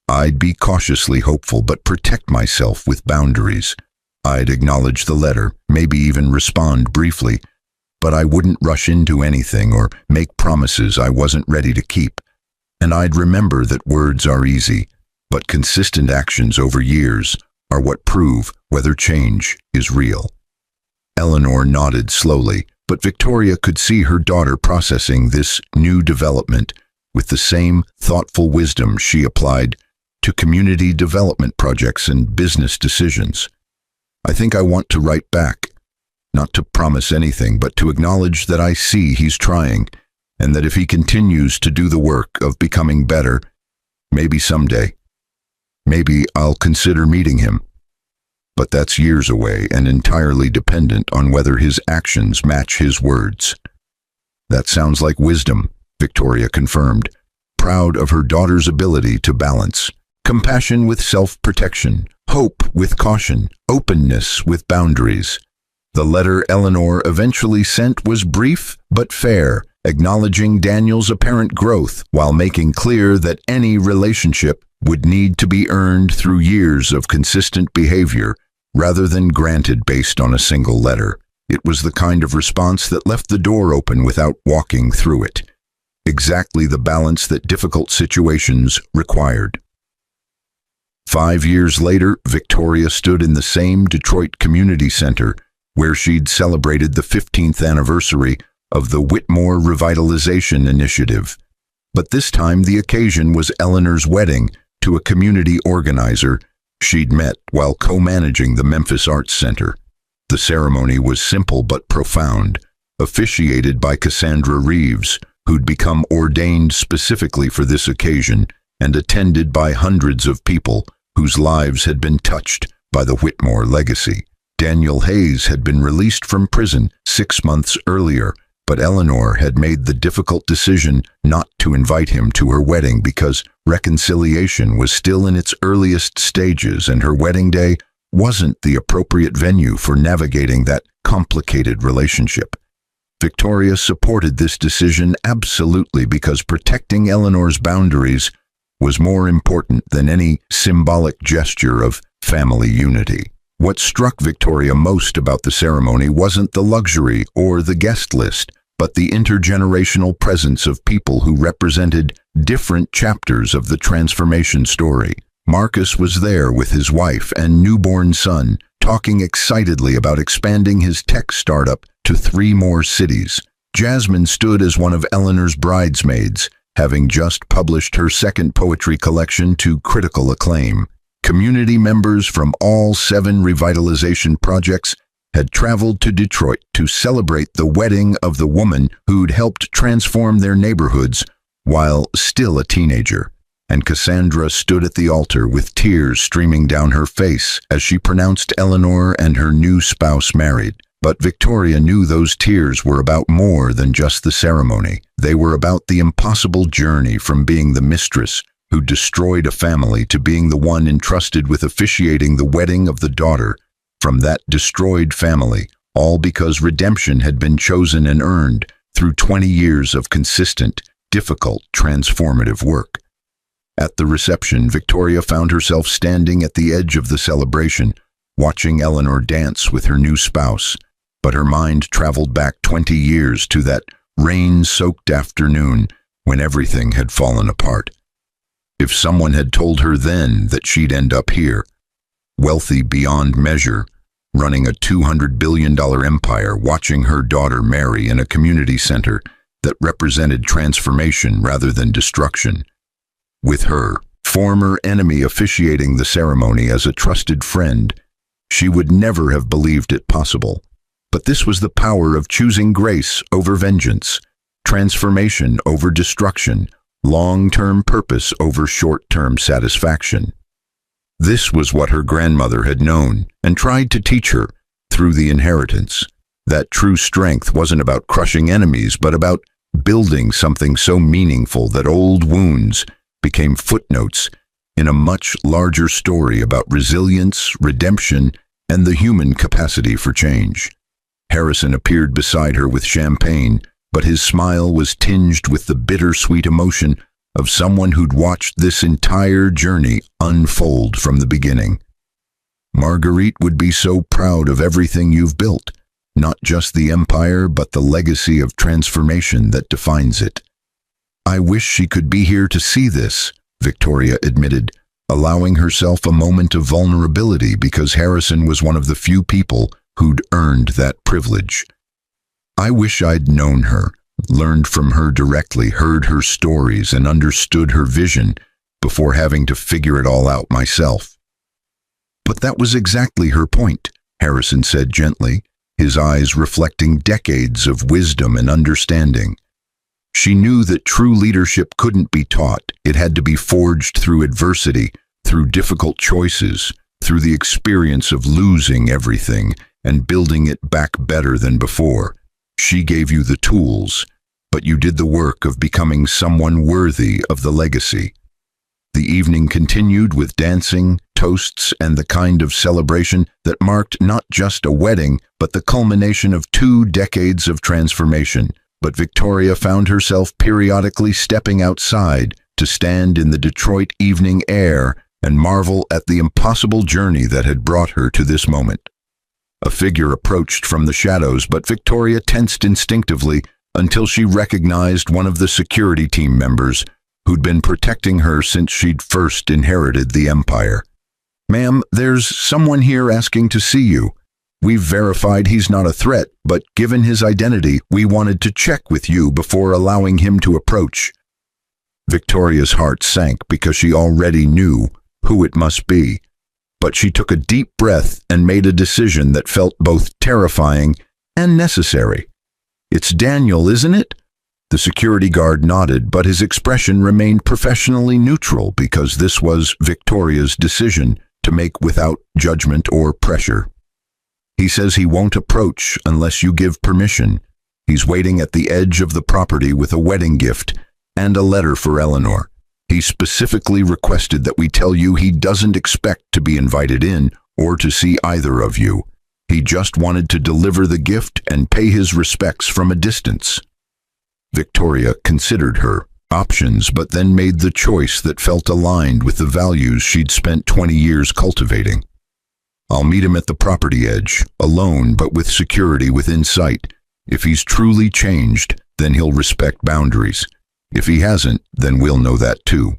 I'd be cautiously hopeful, but protect myself with boundaries. I'd acknowledge the letter, maybe even respond briefly, but I wouldn't rush into anything or make promises I wasn't ready to keep. And I'd remember that words are easy, but consistent actions over years are what prove whether change is real. Eleanor nodded slowly, but Victoria could see her daughter processing this new development with the same thoughtful wisdom she applied to community development projects and business decisions. I think I want to write back, not to promise anything, but to acknowledge that I see he's trying, and that if he continues to do the work of becoming better, maybe someday, maybe I'll consider meeting him. But that's years away and entirely dependent on whether his actions match his words. That sounds like wisdom, Victoria confirmed, proud of her daughter's ability to balance compassion with self-protection, hope with caution, openness with boundaries. The letter Eleanor eventually sent was brief but fair, acknowledging Daniel's apparent growth while making clear that any relationship would need to be earned through years of consistent behavior rather than granted based on a single letter. It was the kind of response that left the door open without walking through it. Exactly the balance that difficult situations required. 5 years later, Victoria stood in the same Detroit community center where she'd celebrated the 15th anniversary of the Whitmore Revitalization Initiative. But this time the occasion was Eleanor's wedding to a community organizer she'd met while co-managing the Memphis Arts Center. The ceremony was simple but profound, officiated by Cassandra Reeves, who'd become ordained specifically for this occasion, and attended by hundreds of people whose lives had been touched by the Whitmore legacy. Daniel Hayes had been released from prison 6 months earlier, but Eleanor had made the difficult decision not to invite him to her wedding because reconciliation was still in its earliest stages and her wedding day wasn't the appropriate venue for navigating that complicated relationship. Victoria supported this decision absolutely because protecting Eleanor's boundaries was more important than any symbolic gesture of family unity. What struck Victoria most about the ceremony wasn't the luxury or the guest list, but the intergenerational presence of people who represented different chapters of the transformation story. Marcus was there with his wife and newborn son, talking excitedly about expanding his tech startup to 3 more cities. Jasmine stood as one of Eleanor's bridesmaids, having just published her 2nd poetry collection to critical acclaim. Community members from all 7 revitalization projects had traveled to Detroit to celebrate the wedding of the woman who'd helped transform their neighborhoods while still a teenager. And Cassandra stood at the altar with tears streaming down her face as she pronounced Eleanor and her new spouse married. But Victoria knew those tears were about more than just the ceremony. They were about the impossible journey from being the mistress who destroyed a family to being the one entrusted with officiating the wedding of the daughter from that destroyed family, all because redemption had been chosen and earned through 20 years of consistent, difficult, transformative work. At the reception, Victoria found herself standing at the edge of the celebration, watching Eleanor dance with her new spouse, but her mind traveled back 20 years to that rain-soaked afternoon when everything had fallen apart. If someone had told her then that she'd end up here, wealthy beyond measure, running a $200 billion empire, watching her daughter marry in a community center that represented transformation rather than destruction, with her former enemy officiating the ceremony as a trusted friend, she would never have believed it possible. But this was the power of choosing grace over vengeance, transformation over destruction, long-term purpose over short-term satisfaction. This was what her grandmother had known and tried to teach her through the inheritance. That true strength wasn't about crushing enemies, but about building something so meaningful that old wounds became footnotes in a much larger story about resilience, redemption, and the human capacity for change. Harrison appeared beside her with champagne, but his smile was tinged with the bittersweet emotion of someone who'd watched this entire journey unfold from the beginning. Marguerite would be so proud of everything you've built, not just the empire, but the legacy of transformation that defines it. I wish she could be here to see this, Victoria admitted, allowing herself a moment of vulnerability because Harrison was one of the few people who'd earned that privilege. I wish I'd known her, learned from her directly, heard her stories, and understood her vision before having to figure it all out myself. But that was exactly her point, Harrison said gently, his eyes reflecting decades of wisdom and understanding. She knew that true leadership couldn't be taught. It had to be forged through adversity, through difficult choices, through the experience of losing everything and building it back better than before. She gave you the tools, but you did the work of becoming someone worthy of the legacy. The evening continued with dancing, toasts, and the kind of celebration that marked not just a wedding, but the culmination of 2 decades of transformation. But Victoria found herself periodically stepping outside to stand in the Detroit evening air and marvel at the impossible journey that had brought her to this moment. A figure approached from the shadows, but Victoria tensed instinctively until she recognized one of the security team members who'd been protecting her since she'd first inherited the empire. "Ma'am, there's someone here asking to see you. We've verified he's not a threat, but given his identity, we wanted to check with you before allowing him to approach." Victoria's heart sank because she already knew who it must be, but she took a deep breath and made a decision that felt both terrifying and necessary. "It's Daniel, isn't it?" The security guard nodded, but his expression remained professionally neutral because this was Victoria's decision to make without judgment or pressure. "He says he won't approach unless you give permission. He's waiting at the edge of the property with a wedding gift and a letter for Eleanor. He specifically requested that we tell you he doesn't expect to be invited in or to see either of you. He just wanted to deliver the gift and pay his respects from a distance." Victoria considered her options, but then made the choice that felt aligned with the values she'd spent 20 years cultivating. "I'll meet him at the property edge, alone but with security within sight. If he's truly changed, then he'll respect boundaries. If he hasn't, then we'll know that too."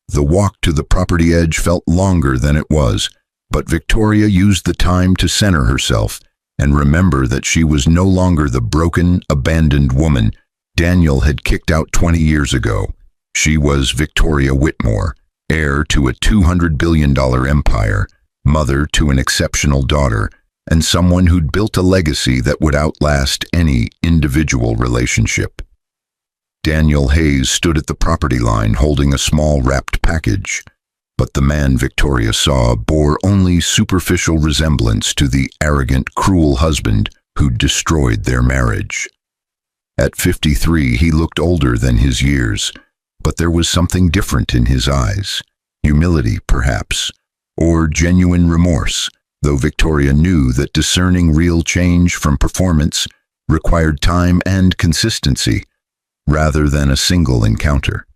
The walk to the property edge felt longer than it was, but Victoria used the time to center herself and remember that she was no longer the broken, abandoned woman Daniel had kicked out 20 years ago. She was Victoria Whitmore, heir to a $200 billion empire, mother to an exceptional daughter, and someone who'd built a legacy that would outlast any individual relationship. Daniel Hayes stood at the property line holding a small wrapped package, but the man Victoria saw bore only superficial resemblance to the arrogant, cruel husband who'd destroyed their marriage. At 53, he looked older than his years, but there was something different in his eyes. Humility, perhaps, or genuine remorse, though Victoria knew that discerning real change from performance required time and consistency, rather than a single encounter.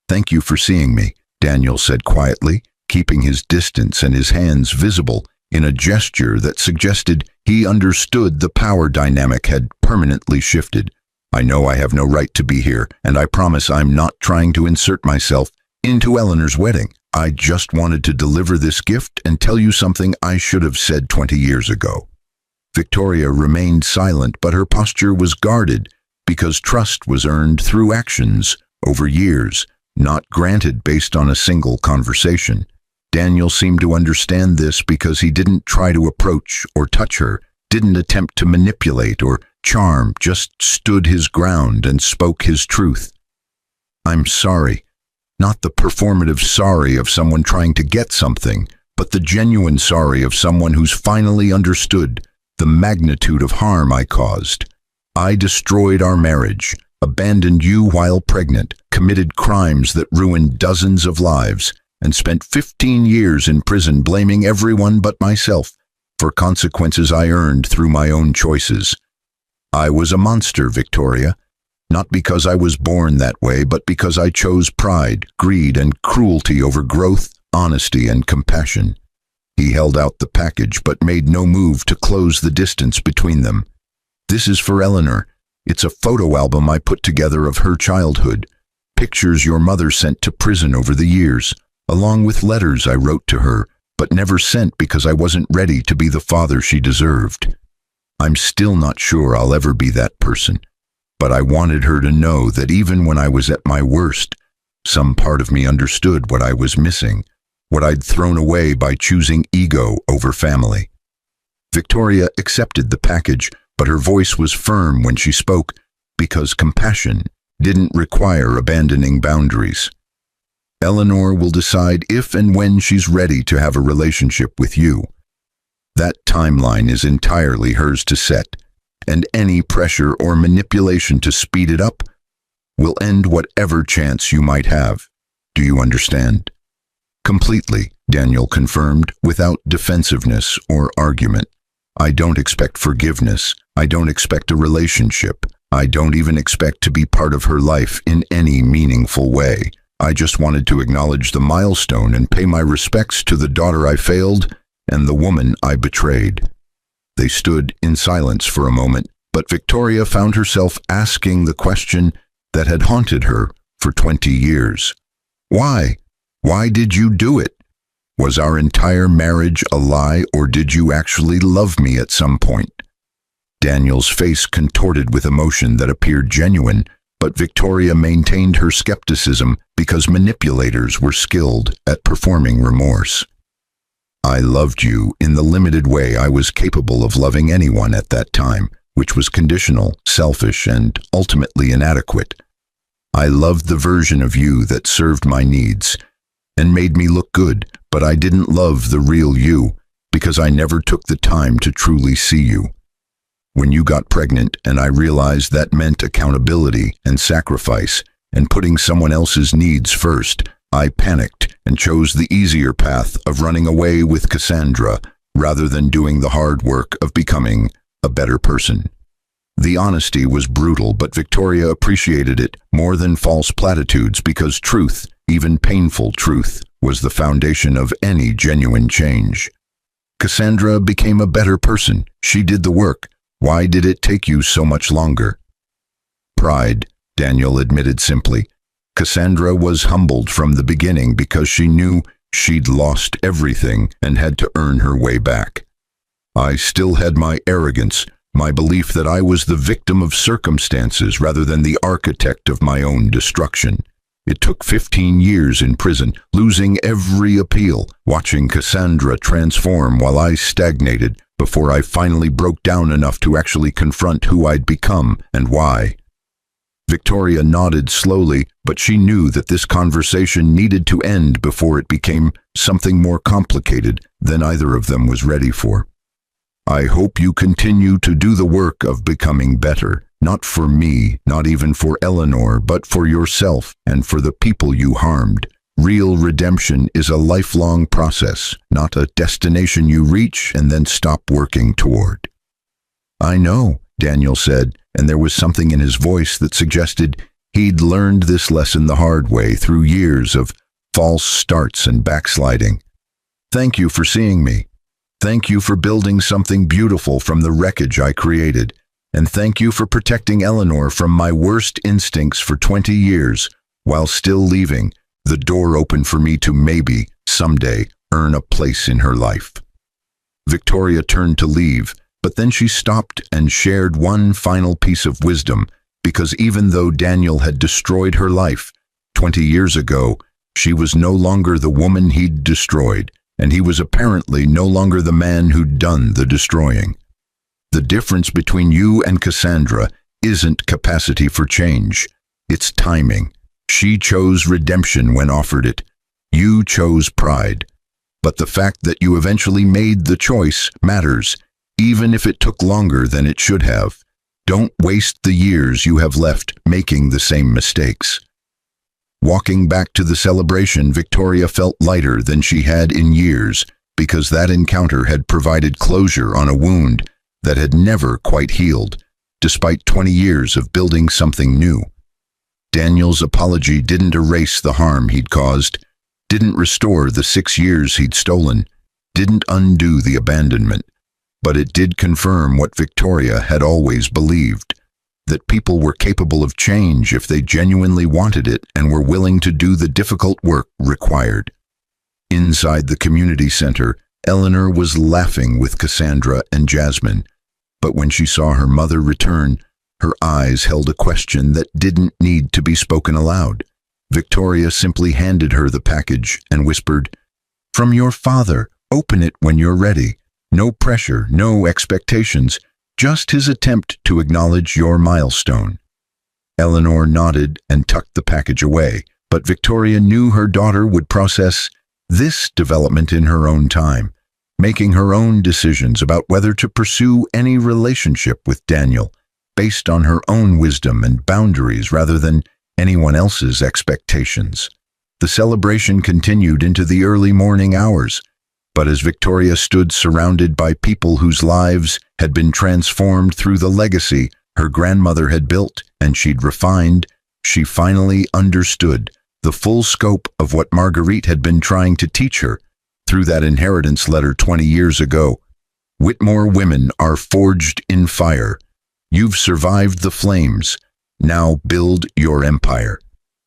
"Thank you for seeing me," Daniel said quietly, keeping his distance and his hands visible in a gesture that suggested he understood the power dynamic had permanently shifted. "I know I have no right to be here, and I promise I'm not trying to insert myself into Eleanor's wedding. I just wanted to deliver this gift and tell you something I should have said 20 years ago." Victoria remained silent, but her posture was guarded because trust was earned through actions over years, not granted based on a single conversation. Daniel seemed to understand this because he didn't try to approach or touch her, didn't attempt to manipulate or charm, just stood his ground and spoke his truth. I'm sorry. Not the performative sorry of someone trying to get something, but the genuine sorry of someone who's finally understood the magnitude of harm I caused. I destroyed our marriage, abandoned you while pregnant, committed crimes that ruined dozens of lives, and spent 15 years in prison blaming everyone but myself for consequences I earned through my own choices. I was a monster, Victoria, not because I was born that way, but because I chose pride, greed, and cruelty over growth, honesty, and compassion. He held out the package but made no move to close the distance between them. This is for Eleanor. It's a photo album I put together of her childhood, pictures your mother sent to prison over the years, along with letters I wrote to her, but never sent because I wasn't ready to be the father she deserved. I'm still not sure I'll ever be that person, but I wanted her to know that even when I was at my worst, some part of me understood what I was missing, what I'd thrown away by choosing ego over family. Victoria accepted the package, but her voice was firm when she spoke, because compassion didn't require abandoning boundaries. Eleanor will decide if and when she's ready to have a relationship with you. That timeline is entirely hers to set, and any pressure or manipulation to speed it up will end whatever chance you might have. Do you understand? Completely, Daniel confirmed, without defensiveness or argument. I don't expect forgiveness. I don't expect a relationship. I don't even expect to be part of her life in any meaningful way. I just wanted to acknowledge the milestone and pay my respects to the daughter I failed and the woman I betrayed. They stood in silence for a moment, but Victoria found herself asking the question that had haunted her for 20 years. Why? Why did you do it? Was our entire marriage a lie, or did you actually love me at some point? Daniel's face contorted with emotion that appeared genuine, but Victoria maintained her skepticism because manipulators were skilled at performing remorse. I loved you in the limited way I was capable of loving anyone at that time, which was conditional, selfish, and ultimately inadequate. I loved the version of you that served my needs and made me look good, but I didn't love the real you because I never took the time to truly see you. When you got pregnant and I realized that meant accountability and sacrifice and putting someone else's needs first, I panicked and chose the easier path of running away with Cassandra rather than doing the hard work of becoming a better person. The honesty was brutal, but Victoria appreciated it more than false platitudes because truth, even painful truth, was the foundation of any genuine change. Cassandra became a better person. She did the work. Why did it take you so much longer? Pride, Daniel admitted simply. Cassandra was humbled from the beginning because she knew she'd lost everything and had to earn her way back. I still had my arrogance, my belief that I was the victim of circumstances rather than the architect of my own destruction. It took 15 years in prison, losing every appeal, watching Cassandra transform while I stagnated before I finally broke down enough to actually confront who I'd become and why. Victoria nodded slowly, but she knew that this conversation needed to end before it became something more complicated than either of them was ready for. I hope you continue to do the work of becoming better, not for me, not even for Eleanor, but for yourself and for the people you harmed. Real redemption is a lifelong process, not a destination you reach and then stop working toward. I know, Daniel said, and there was something in his voice that suggested he'd learned this lesson the hard way through years of false starts and backsliding. Thank you for seeing me. Thank you for building something beautiful from the wreckage I created. And thank you for protecting Eleanor from my worst instincts for 20 years, while still leaving the door open for me to maybe, someday, earn a place in her life. Victoria turned to leave, but then she stopped and shared one final piece of wisdom, because even though Daniel had destroyed her life 20 years ago, she was no longer the woman he'd destroyed, and he was apparently no longer the man who'd done the destroying. The difference between you and Cassandra isn't capacity for change. It's timing. She chose redemption when offered it. You chose pride. But the fact that you eventually made the choice matters, even if it took longer than it should have. Don't waste the years you have left making the same mistakes. Walking back to the celebration, Victoria felt lighter than she had in years, because that encounter had provided closure on a wound that had never quite healed, despite 20 years of building something new. Daniel's apology didn't erase the harm he'd caused, didn't restore the 6 years he'd stolen, didn't undo the abandonment, but it did confirm what Victoria had always believed, that people were capable of change if they genuinely wanted it and were willing to do the difficult work required. Inside the community center, Eleanor was laughing with Cassandra and Jasmine, but when she saw her mother return, her eyes held a question that didn't need to be spoken aloud. Victoria simply handed her the package and whispered, "From your father, open it when you're ready. No pressure, no expectations, just his attempt to acknowledge your milestone." Eleanor nodded and tucked the package away, but Victoria knew her daughter would process this development in her own time, making her own decisions about whether to pursue any relationship with Daniel, based on her own wisdom and boundaries rather than anyone else's expectations. The celebration continued into the early morning hours, but as Victoria stood surrounded by people whose lives had been transformed through the legacy her grandmother had built and she'd refined, she finally understood the full scope of what Marguerite had been trying to teach her through that inheritance letter 20 years ago. Whitmore women are forged in fire. You've survived the flames. Now build your empire.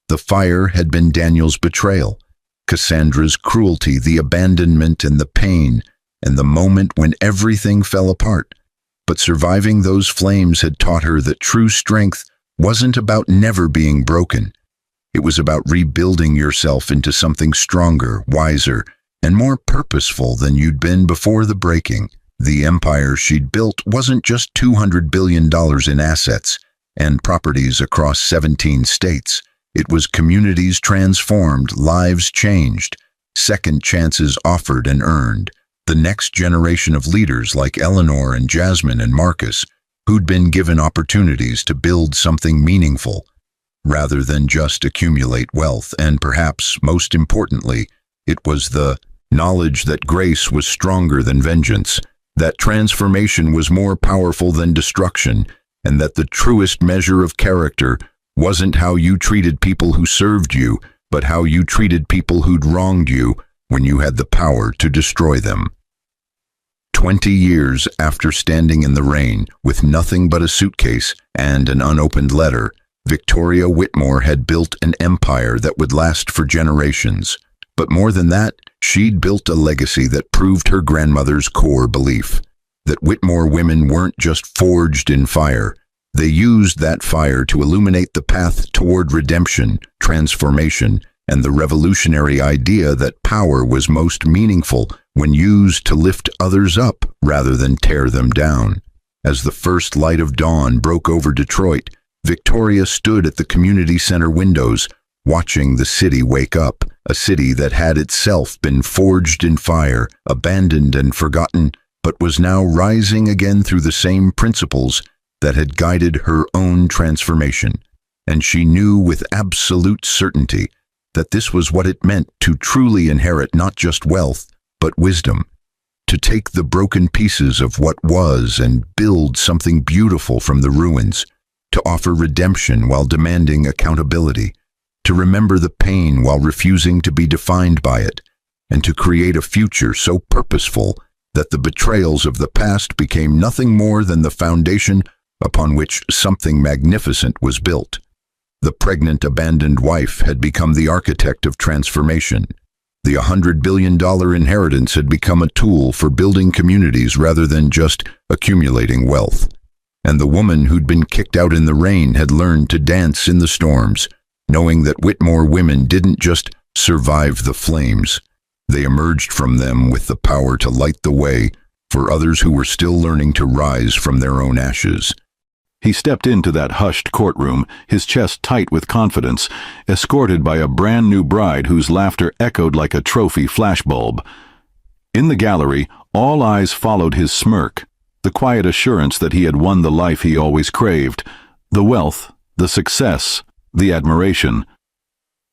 The fire had been Daniel's betrayal, Cassandra's cruelty, the abandonment and the pain, and the moment when everything fell apart. But surviving those flames had taught her that true strength wasn't about never being broken. It was about rebuilding yourself into something stronger, wiser, and more purposeful than you'd been before the breaking. The empire she'd built wasn't just $200 billion in assets and properties across 17 states. It was communities transformed, lives changed, second chances offered and earned. The next generation of leaders like Eleanor and Jasmine and Marcus, who'd been given opportunities to build something meaningful, rather than just accumulate wealth. And perhaps most importantly, it was the knowledge that grace was stronger than vengeance, that transformation was more powerful than destruction, and that the truest measure of character wasn't how you treated people who served you, but how you treated people who'd wronged you when you had the power to destroy them. 20 years after standing in the rain with nothing but a suitcase and an unopened letter, Victoria Whitmore had built an empire that would last for generations. But more than that, she'd built a legacy that proved her grandmother's core belief, that Whitmore women weren't just forged in fire. They used that fire to illuminate the path toward redemption, transformation, and the revolutionary idea that power was most meaningful when used to lift others up rather than tear them down. As the first light of dawn broke over Detroit, Victoria stood at the community center windows, watching the city wake up, a city that had itself been forged in fire, abandoned and forgotten, but was now rising again through the same principles that had guided her own transformation. And she knew with absolute certainty that this was what it meant to truly inherit not just wealth, but wisdom, to take the broken pieces of what was and build something beautiful from the ruins, to offer redemption while demanding accountability, to remember the pain while refusing to be defined by it, and to create a future so purposeful that the betrayals of the past became nothing more than the foundation upon which something magnificent was built. The pregnant, abandoned wife had become the architect of transformation. The $100 billion inheritance had become a tool for building communities rather than just accumulating wealth. And the woman who'd been kicked out in the rain had learned to dance in the storms, knowing that Whitmore women didn't just survive the flames. They emerged from them with the power to light the way for others who were still learning to rise from their own ashes. He stepped into that hushed courtroom, his chest tight with confidence, escorted by a brand new bride whose laughter echoed like a trophy flashbulb. In the gallery, all eyes followed his smirk, the quiet assurance that he had won the life he always craved, the wealth, the success, the admiration.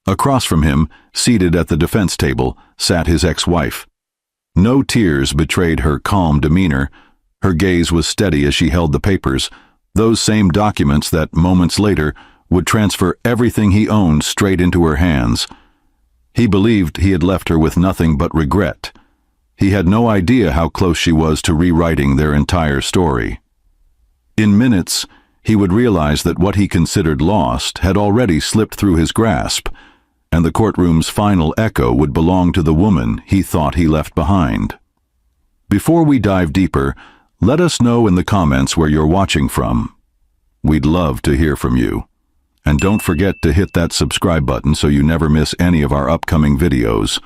Across from him, seated at the defense table, sat his ex-wife. No tears betrayed her calm demeanor. Her gaze was steady as she held the papers, those same documents that, moments later, would transfer everything he owned straight into her hands. He believed he had left her with nothing but regret. He had no idea how close she was to rewriting their entire story. In minutes, he would realize that what he considered lost had already slipped through his grasp, and the courtroom's final echo would belong to the woman he thought he left behind. Before we dive deeper, let us know in the comments where you're watching from. We'd love to hear from you. And don't forget to hit that subscribe button so you never miss any of our upcoming videos.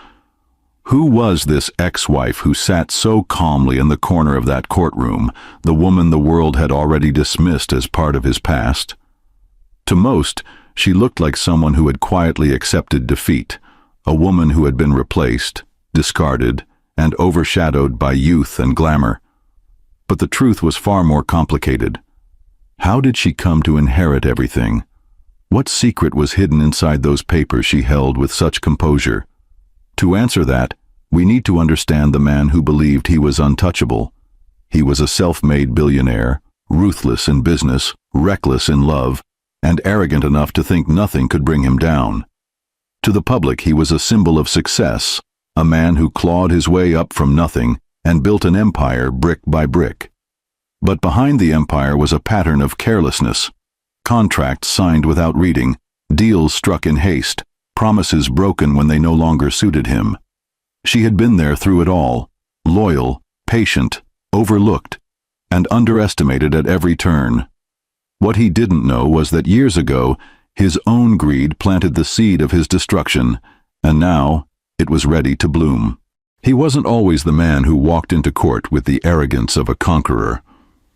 Who was this ex-wife who sat so calmly in the corner of that courtroom, the woman the world had already dismissed as part of his past? To most, she looked like someone who had quietly accepted defeat, a woman who had been replaced, discarded, and overshadowed by youth and glamour. But the truth was far more complicated. How did she come to inherit everything? What secret was hidden inside those papers she held with such composure? To answer that, we need to understand the man who believed he was untouchable. He was a self-made billionaire, ruthless in business, reckless in love, and arrogant enough to think nothing could bring him down. To the public, he was a symbol of success, a man who clawed his way up from nothing and built an empire brick by brick. But behind the empire was a pattern of carelessness. Contracts signed without reading, deals struck in haste, promises broken when they no longer suited him. She had been there through it all, loyal, patient, overlooked, and underestimated at every turn. What he didn't know was that years ago, his own greed planted the seed of his destruction, and now it was ready to bloom. He wasn't always the man who walked into court with the arrogance of a conqueror.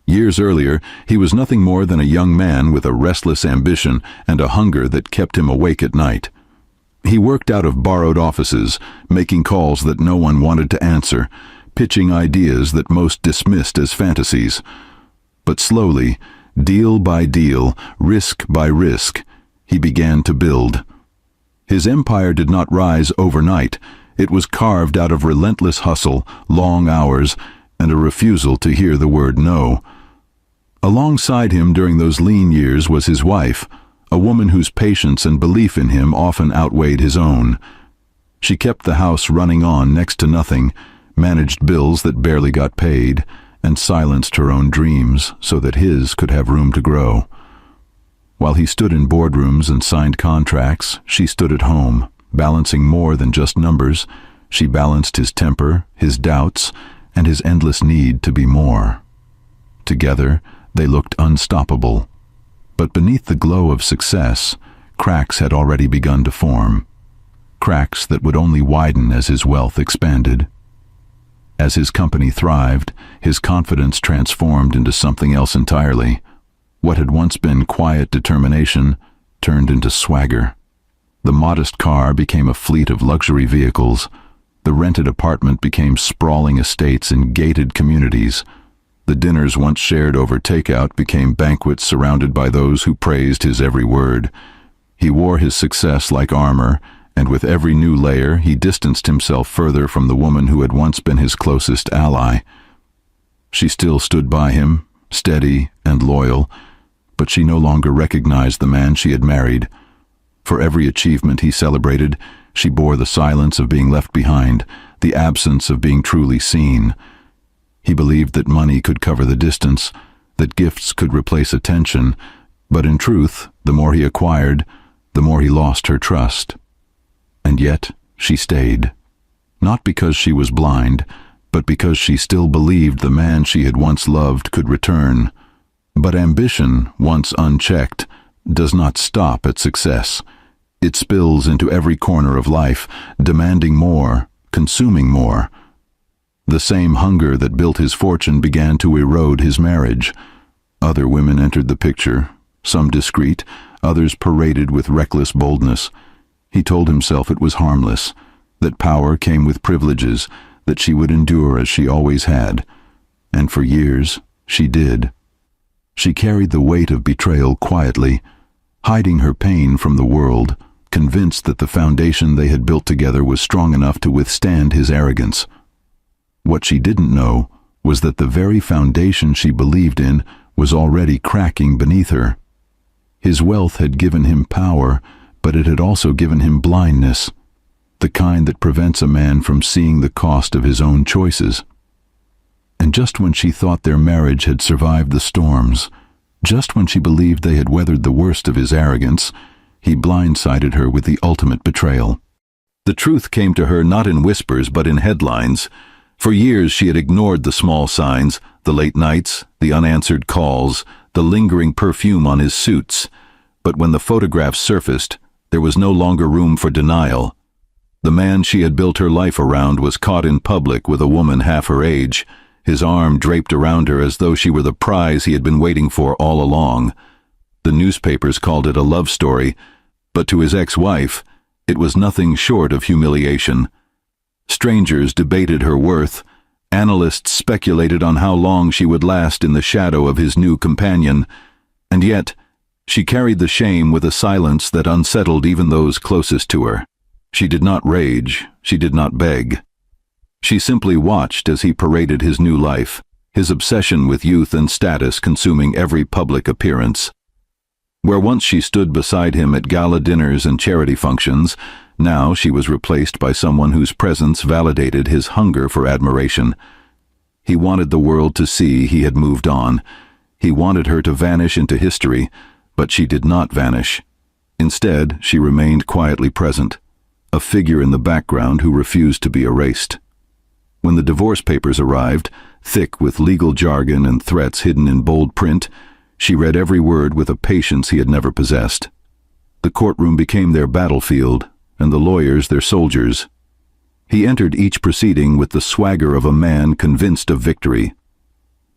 Years earlier, he was nothing more than a young man with a restless ambition and a hunger that kept him awake at night. He worked out of borrowed offices, making calls that no one wanted to answer, pitching ideas that most dismissed as fantasies. But slowly, deal by deal, risk by risk, he began to build. His empire did not rise overnight. It was carved out of relentless hustle, long hours, and a refusal to hear the word no. Alongside him during those lean years was his wife, a woman whose patience and belief in him often outweighed his own. She kept the house running on next to nothing, managed bills that barely got paid, and silenced her own dreams so that his could have room to grow. While he stood in boardrooms and signed contracts, she stood at home, balancing more than just numbers. She balanced his temper, his doubts, and his endless need to be more. Together, they looked unstoppable. But beneath the glow of success, cracks had already begun to form. Cracks that would only widen as his wealth expanded. As his company thrived, his confidence transformed into something else entirely. What had once been quiet determination turned into swagger. The modest car became a fleet of luxury vehicles. The rented apartment became sprawling estates in gated communities. The dinners once shared over takeout became banquets surrounded by those who praised his every word. He wore his success like armor, and with every new layer he distanced himself further from the woman who had once been his closest ally. She still stood by him, steady and loyal, but she no longer recognized the man she had married. For every achievement he celebrated, she bore the silence of being left behind, the absence of being truly seen. He believed that money could cover the distance, that gifts could replace attention, but in truth, the more he acquired, the more he lost her trust. And yet, she stayed. Not because she was blind, but because she still believed the man she had once loved could return. But ambition, once unchecked, does not stop at success. It spills into every corner of life, demanding more, consuming more. The same hunger that built his fortune began to erode his marriage. Other women entered the picture, some discreet, others paraded with reckless boldness. He told himself it was harmless, that power came with privileges, that she would endure as she always had. And for years, she did. She carried the weight of betrayal quietly, hiding her pain from the world, convinced that the foundation they had built together was strong enough to withstand his arrogance. What she didn't know was that the very foundation she believed in was already cracking beneath her. His wealth had given him power, but it had also given him blindness, the kind that prevents a man from seeing the cost of his own choices. And just when she thought their marriage had survived the storms, just when she believed they had weathered the worst of his arrogance, he blindsided her with the ultimate betrayal. The truth came to her not in whispers but in headlines. For years she had ignored the small signs, the late nights, the unanswered calls, the lingering perfume on his suits. But when the photographs surfaced, there was no longer room for denial. The man she had built her life around was caught in public with a woman half her age, his arm draped around her as though she were the prize he had been waiting for all along. The newspapers called it a love story, but to his ex-wife, it was nothing short of humiliation. Strangers debated her worth. Analysts speculated on how long she would last in the shadow of his new companion. And yet, she carried the shame with a silence that unsettled even those closest to her. She did not rage. She did not beg. She simply watched as he paraded his new life, his obsession with youth and status consuming every public appearance. Where once she stood beside him at gala dinners and charity functions, now she was replaced by someone whose presence validated his hunger for admiration. He wanted the world to see he had moved on. He wanted her to vanish into history, but she did not vanish. Instead, she remained quietly present, a figure in the background who refused to be erased. When the divorce papers arrived, thick with legal jargon and threats hidden in bold print, she read every word with a patience he had never possessed. The courtroom became their battlefield, and the lawyers their soldiers. He entered each proceeding with the swagger of a man convinced of victory.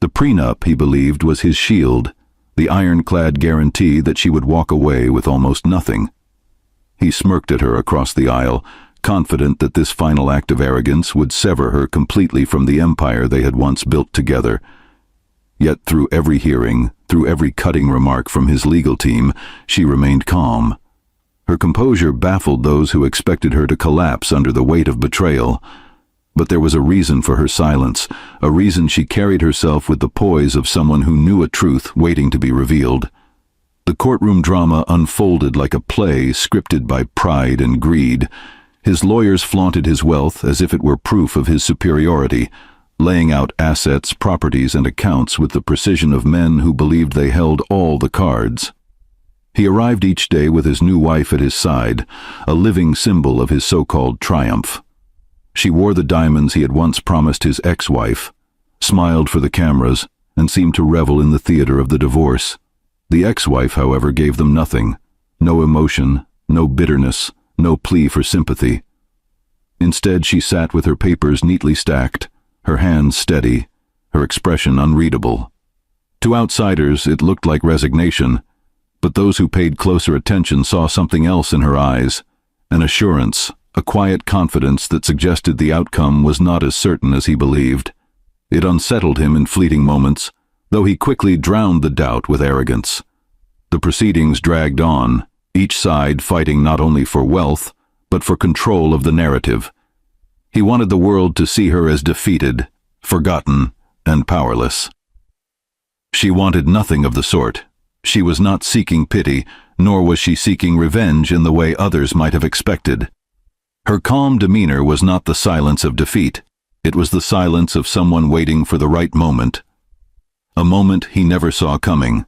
The prenup, he believed, was his shield, the ironclad guarantee that she would walk away with almost nothing. He smirked at her across the aisle, confident that this final act of arrogance would sever her completely from the empire they had once built together. Yet through every hearing, through every cutting remark from his legal team, she remained calm. Her composure baffled those who expected her to collapse under the weight of betrayal. But there was a reason for her silence, a reason she carried herself with the poise of someone who knew a truth waiting to be revealed. The courtroom drama unfolded like a play scripted by pride and greed. His lawyers flaunted his wealth as if it were proof of his superiority, laying out assets, properties, and accounts with the precision of men who believed they held all the cards. He arrived each day with his new wife at his side, a living symbol of his so-called triumph. She wore the diamonds he had once promised his ex-wife, smiled for the cameras, and seemed to revel in the theater of the divorce. The ex-wife, however, gave them nothing, no emotion, no bitterness, no plea for sympathy. Instead, she sat with her papers neatly stacked, her hands steady, her expression unreadable. To outsiders, it looked like resignation, but those who paid closer attention saw something else in her eyes, an assurance, a quiet confidence that suggested the outcome was not as certain as he believed. It unsettled him in fleeting moments, though he quickly drowned the doubt with arrogance. The proceedings dragged on, each side fighting not only for wealth, but for control of the narrative. He wanted the world to see her as defeated, forgotten, and powerless. She wanted nothing of the sort. She was not seeking pity, nor was she seeking revenge in the way others might have expected. Her calm demeanor was not the silence of defeat. It was the silence of someone waiting for the right moment. A moment he never saw coming.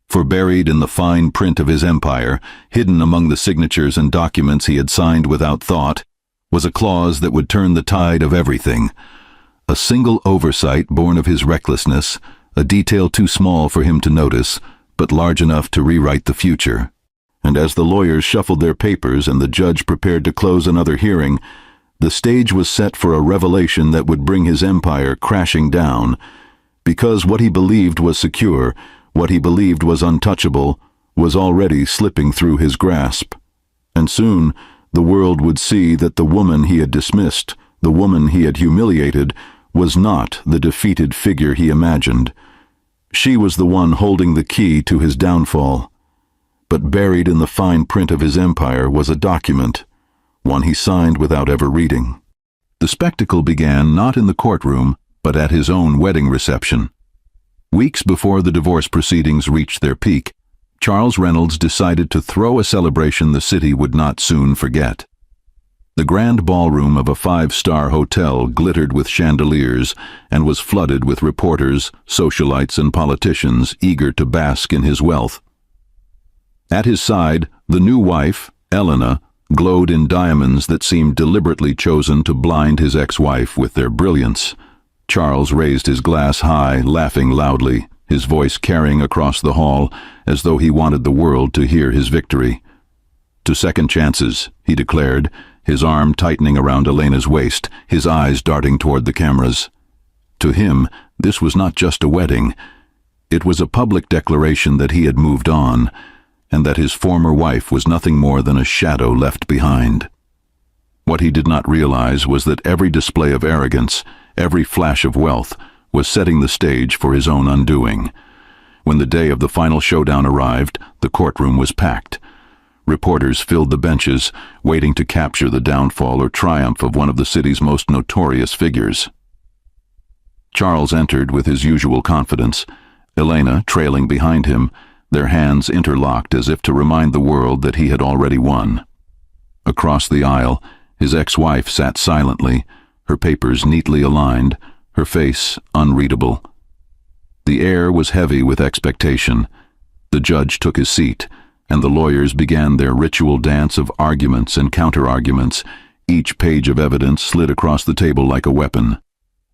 For buried in the fine print of his empire, hidden among the signatures and documents he had signed without thought, was a clause that would turn the tide of everything. A single oversight born of his recklessness, a detail too small for him to notice, but large enough to rewrite the future. And as the lawyers shuffled their papers and the judge prepared to close another hearing, The stage was set for a revelation that would bring his empire crashing down, because what he believed was secure, what he believed was untouchable, was already slipping through his grasp. And soon, the world would see that the woman he had dismissed, the woman he had humiliated, was not the defeated figure he imagined. She was the one holding the key to his downfall. But buried in the fine print of his empire was a document, one he signed without ever reading. The spectacle began not in the courtroom, but at his own wedding reception. Weeks before the divorce proceedings reached their peak, Charles Reynolds decided to throw a celebration the city would not soon forget. The grand ballroom of a five-star hotel glittered with chandeliers and was flooded with reporters, socialites, and politicians eager to bask in his wealth. At his side, the new wife, Elena, glowed in diamonds that seemed deliberately chosen to blind his ex-wife with their brilliance. Charles raised his glass high, laughing loudly, his voice carrying across the hall as though he wanted the world to hear his victory. "To second chances," he declared, his arm tightening around Elena's waist, his eyes darting toward the cameras. To him, this was not just a wedding. It was a public declaration that he had moved on, and that his former wife was nothing more than a shadow left behind. What he did not realize was that every display of arrogance, every flash of wealth, was setting the stage for his own undoing. When the day of the final showdown arrived, the courtroom was packed. Reporters filled the benches, waiting to capture the downfall or triumph of one of the city's most notorious figures. Charles entered with his usual confidence, Elena trailing behind him, their hands interlocked as if to remind the world that he had already won. Across the aisle, his ex-wife sat silently, her papers neatly aligned, her face unreadable. The air was heavy with expectation. The judge took his seat, and the lawyers began their ritual dance of arguments and counter-arguments. Each page of evidence slid across the table like a weapon.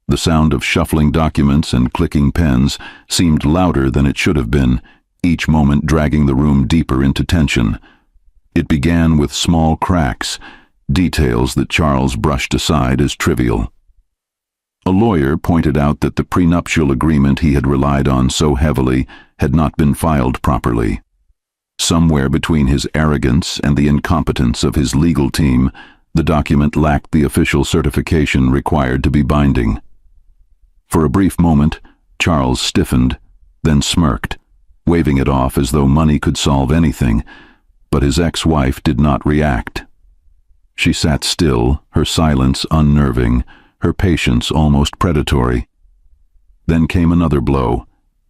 The sound of shuffling documents and clicking pens seemed louder than it should have been, each moment dragging the room deeper into tension. It began with small cracks, details that Charles brushed aside as trivial. A lawyer pointed out that the prenuptial agreement he had relied on so heavily had not been filed properly. Somewhere between his arrogance and the incompetence of his legal team, the document lacked the official certification required to be binding. For a brief moment, Charles stiffened, then smirked, waving it off as though money could solve anything, but his ex-wife did not react. She sat still, her silence unnerving, her patience almost predatory. Then came another blow,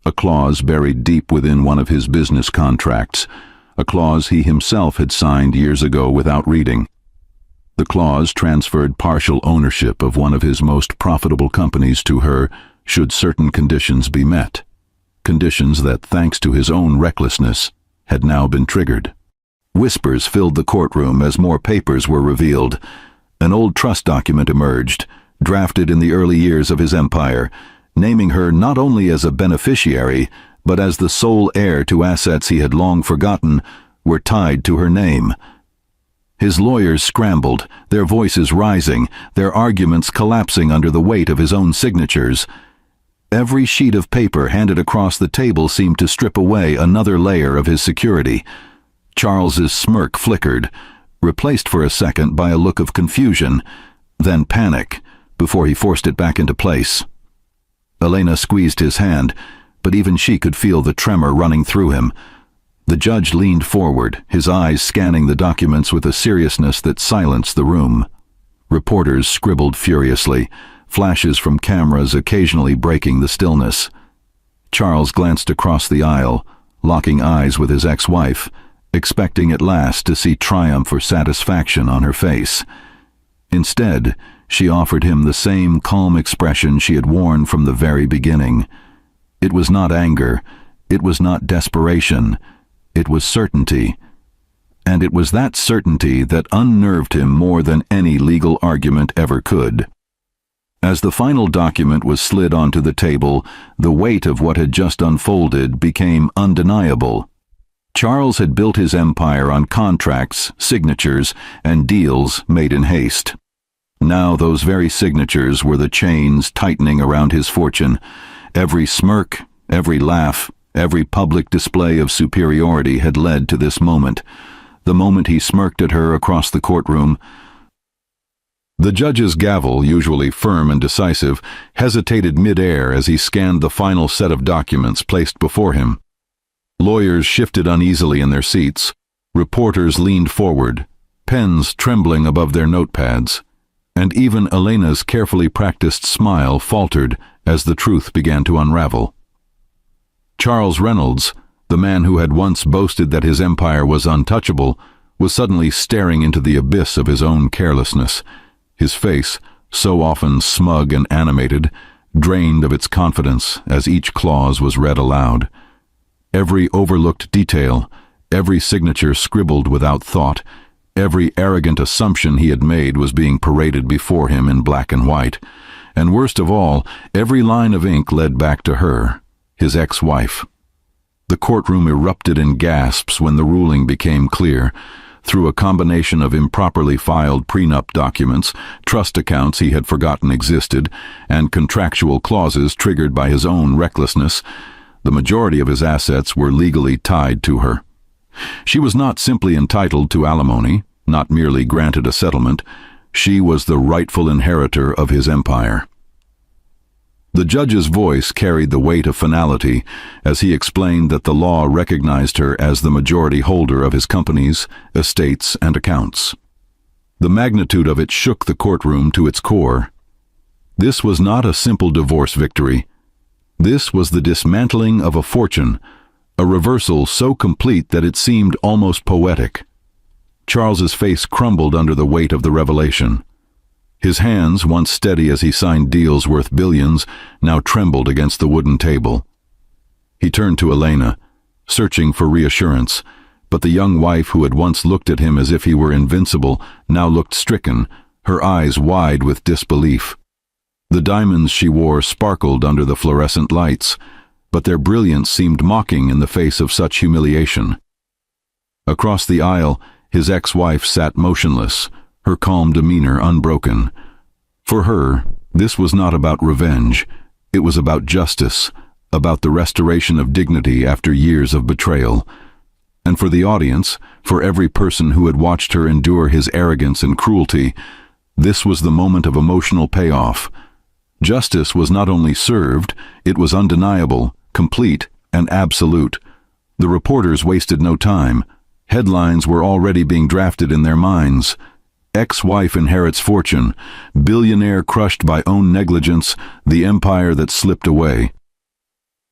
a clause buried deep within one of his business contracts, a clause he himself had signed years ago without reading. The clause transferred partial ownership of one of his most profitable companies to her should certain conditions be met. Conditions that, thanks to his own recklessness, had now been triggered. Whispers filled the courtroom as more papers were revealed. An old trust document emerged, drafted in the early years of his empire, naming her not only as a beneficiary, but as the sole heir to assets he had long forgotten were tied to her name. His lawyers scrambled, their voices rising, their arguments collapsing under the weight of his own signatures. Every sheet of paper handed across the table seemed to strip away another layer of his security. Charles's smirk flickered, replaced for a second by a look of confusion, then panic, before he forced it back into place. Elena squeezed his hand, but even she could feel the tremor running through him. The judge leaned forward, his eyes scanning the documents with a seriousness that silenced the room. Reporters scribbled furiously, flashes from cameras occasionally breaking the stillness. Charles glanced across the aisle, locking eyes with his ex-wife, expecting at last to see triumph or satisfaction on her face. Instead, she offered him the same calm expression she had worn from the very beginning. It was not anger, it was not desperation, it was certainty. And it was that certainty that unnerved him more than any legal argument ever could. As the final document was slid onto the table, the weight of what had just unfolded became undeniable. Charles had built his empire on contracts, signatures, and deals made in haste. Now those very signatures were the chains tightening around his fortune. Every smirk, every laugh, every public display of superiority had led to this moment. The moment he smirked at her across the courtroom. The judge's gavel, usually firm and decisive, hesitated mid-air as he scanned the final set of documents placed before him. Lawyers shifted uneasily in their seats. Reporters leaned forward, pens trembling above their notepads. And even Elena's carefully practiced smile faltered as the truth began to unravel. Charles Reynolds, the man who had once boasted that his empire was untouchable, was suddenly staring into the abyss of his own carelessness. His face, so often smug and animated, drained of its confidence as each clause was read aloud. Every overlooked detail, every signature scribbled without thought, every arrogant assumption he had made was being paraded before him in black and white. And worst of all, every line of ink led back to her, his ex-wife. The courtroom erupted in gasps when the ruling became clear. Through a combination of improperly filed prenup documents, trust accounts he had forgotten existed, and contractual clauses triggered by his own recklessness, the majority of his assets were legally tied to her. She was not simply entitled to alimony, not merely granted a settlement. She was the rightful inheritor of his empire. The judge's voice carried the weight of finality as he explained that the law recognized her as the majority holder of his companies, estates, and accounts. The magnitude of it shook the courtroom to its core. This was not a simple divorce victory. This was the dismantling of a fortune, a reversal so complete that it seemed almost poetic. Charles's face crumbled under the weight of the revelation. His hands, once steady as he signed deals worth billions, now trembled against the wooden table. He turned to Elena, searching for reassurance, but the young wife who had once looked at him as if he were invincible now looked stricken, her eyes wide with disbelief. The diamonds she wore sparkled under the fluorescent lights, but their brilliance seemed mocking in the face of such humiliation. Across the aisle, his ex-wife sat motionless, her calm demeanor unbroken. For her, this was not about revenge. It was about justice, about the restoration of dignity after years of betrayal. And for the audience, for every person who had watched her endure his arrogance and cruelty, this was the moment of emotional payoff. Justice was not only served, it was undeniable, complete, and absolute. The reporters wasted no time. Headlines were already being drafted in their minds. Ex-wife inherits fortune, billionaire crushed by own negligence, the empire that slipped away.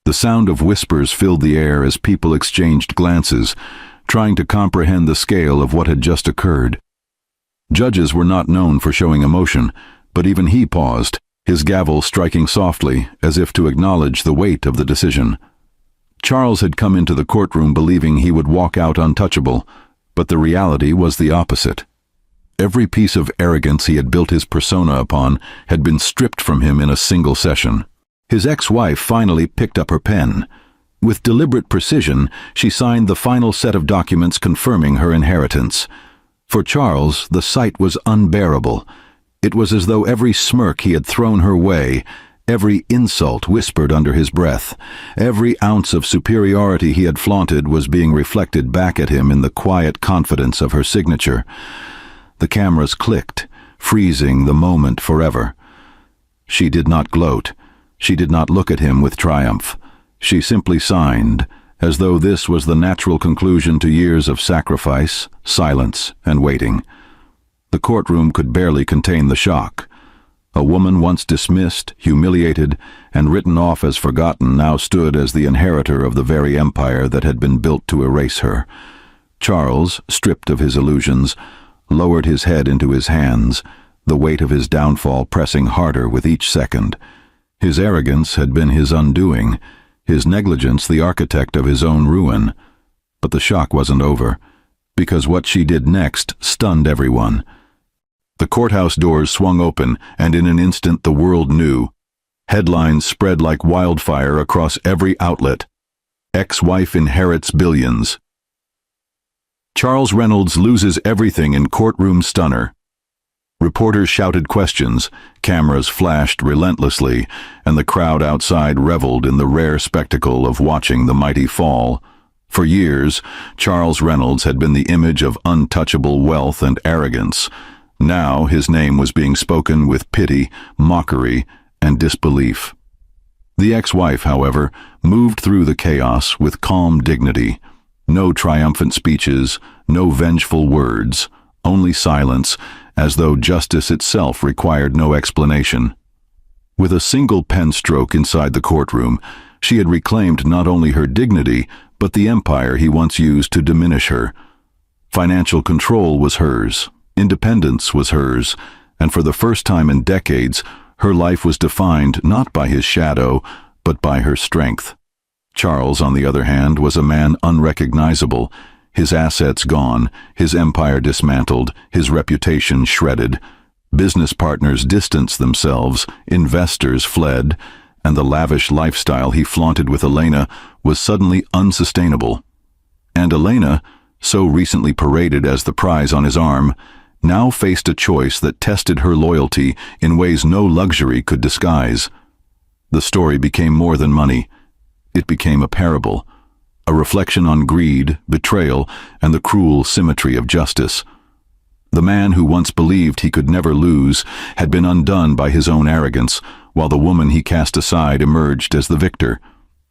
The sound of whispers filled the air as people exchanged glances, trying to comprehend the scale of what had just occurred. Judges were not known for showing emotion, but even he paused, his gavel striking softly, as if to acknowledge the weight of the decision. Charles had come into the courtroom believing he would walk out untouchable, but the reality was the opposite. Every piece of arrogance he had built his persona upon had been stripped from him in a single session. His ex-wife finally picked up her pen. With deliberate precision, she signed the final set of documents confirming her inheritance. For Charles, the sight was unbearable. It was as though every smirk he had thrown her way, every insult whispered under his breath, every ounce of superiority he had flaunted was being reflected back at him in the quiet confidence of her signature. The cameras clicked, freezing the moment forever. She did not gloat. She did not look at him with triumph. She simply signed, as though this was the natural conclusion to years of sacrifice, silence, and waiting. The courtroom could barely contain the shock. A woman once dismissed, humiliated, and written off as forgotten now stood as the inheritor of the very empire that had been built to erase her. Charles, stripped of his illusions, lowered his head into his hands, the weight of his downfall pressing harder with each second. His arrogance had been his undoing, his negligence the architect of his own ruin. But the shock wasn't over, because what she did next stunned everyone. The courthouse doors swung open, and in an instant the world knew. Headlines spread like wildfire across every outlet. Ex-wife inherits billions. Charles Reynolds loses everything in courtroom stunner. Reporters shouted questions, cameras flashed relentlessly, and the crowd outside reveled in the rare spectacle of watching the mighty fall. For years, Charles Reynolds had been the image of untouchable wealth and arrogance. Now his name was being spoken with pity, mockery, and disbelief. The ex-wife, however, moved through the chaos with calm dignity. No triumphant speeches, no vengeful words, only silence, as though justice itself required no explanation. With a single pen stroke inside the courtroom, she had reclaimed not only her dignity, but the empire he once used to diminish her. Financial control was hers, independence was hers, and for the first time in decades, her life was defined not by his shadow, but by her strength. Charles, on the other hand, was a man unrecognizable, his assets gone, his empire dismantled, his reputation shredded. Business partners distanced themselves, investors fled, and the lavish lifestyle he flaunted with Elena was suddenly unsustainable. And Elena, so recently paraded as the prize on his arm, now faced a choice that tested her loyalty in ways no luxury could disguise. The story became more than money. It became a parable, a reflection on greed, betrayal, and the cruel symmetry of justice. The man who once believed he could never lose had been undone by his own arrogance, while the woman he cast aside emerged as the victor.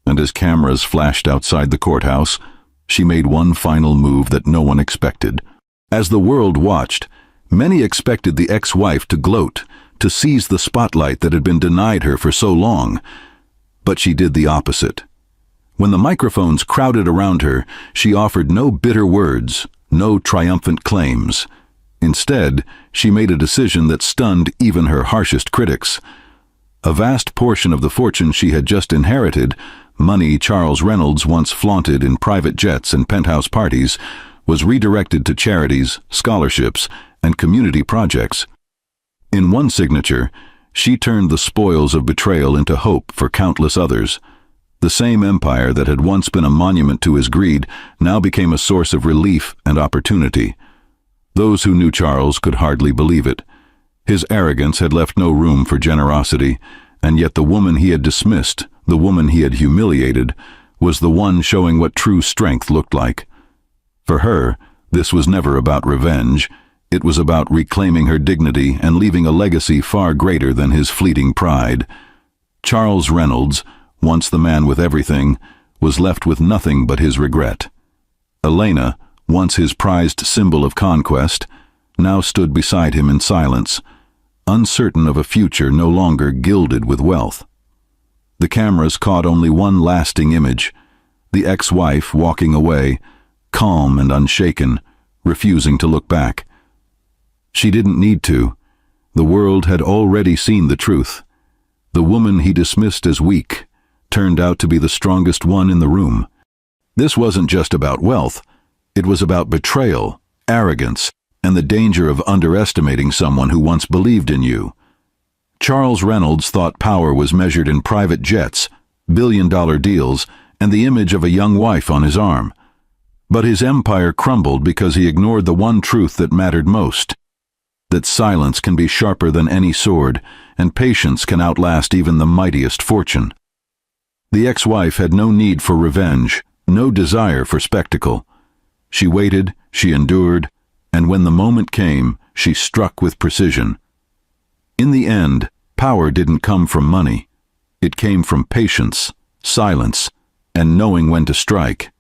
And as cameras flashed outside the courthouse, she made one final move that no one expected. As the world watched, many expected the ex-wife to gloat, to seize the spotlight that had been denied her for so long. But she did the opposite. When the microphones crowded around her, she offered no bitter words, no triumphant claims. Instead, she made a decision that stunned even her harshest critics. A vast portion of the fortune she had just inherited, money Charles Reynolds once flaunted in private jets and penthouse parties, was redirected to charities, scholarships, and community projects. In one signature, she turned the spoils of betrayal into hope for countless others. The same empire that had once been a monument to his greed now became a source of relief and opportunity. Those who knew Charles could hardly believe it. His arrogance had left no room for generosity, and yet the woman he had dismissed, the woman he had humiliated, was the one showing what true strength looked like. For her, this was never about revenge. It was about reclaiming her dignity and leaving a legacy far greater than his fleeting pride. Charles Reynolds, once the man with everything, was left with nothing but his regret. Elena, once his prized symbol of conquest, now stood beside him in silence, uncertain of a future no longer gilded with wealth. The cameras caught only one lasting image, the ex-wife walking away, calm and unshaken, refusing to look back. She didn't need to. The world had already seen the truth. The woman he dismissed as weak turned out to be the strongest one in the room. This wasn't just about wealth. It was about betrayal, arrogance, and the danger of underestimating someone who once believed in you. Charles Reynolds thought power was measured in private jets, billion-dollar deals, and the image of a young wife on his arm. But his empire crumbled because he ignored the one truth that mattered most: that silence can be sharper than any sword, and patience can outlast even the mightiest fortune. The ex-wife had no need for revenge, no desire for spectacle. She waited, she endured, and when the moment came, she struck with precision. In the end, power didn't come from money. It came from patience, silence, and knowing when to strike.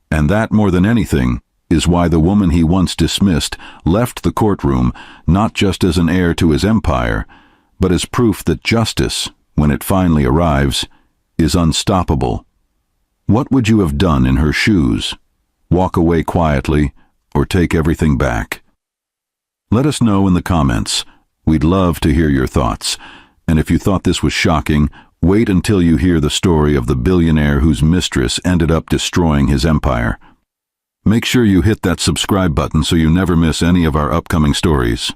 And that, more than anything, is why the woman he once dismissed left the courtroom not just as an heir to his empire, but as proof that justice, when it finally arrives, is unstoppable. What would you have done in her shoes? Walk away quietly, or take everything back? Let us know in the comments. We'd love to hear your thoughts. And if you thought this was shocking, wait until you hear the story of the billionaire whose mistress ended up destroying his empire. Make sure you hit that subscribe button so you never miss any of our upcoming stories.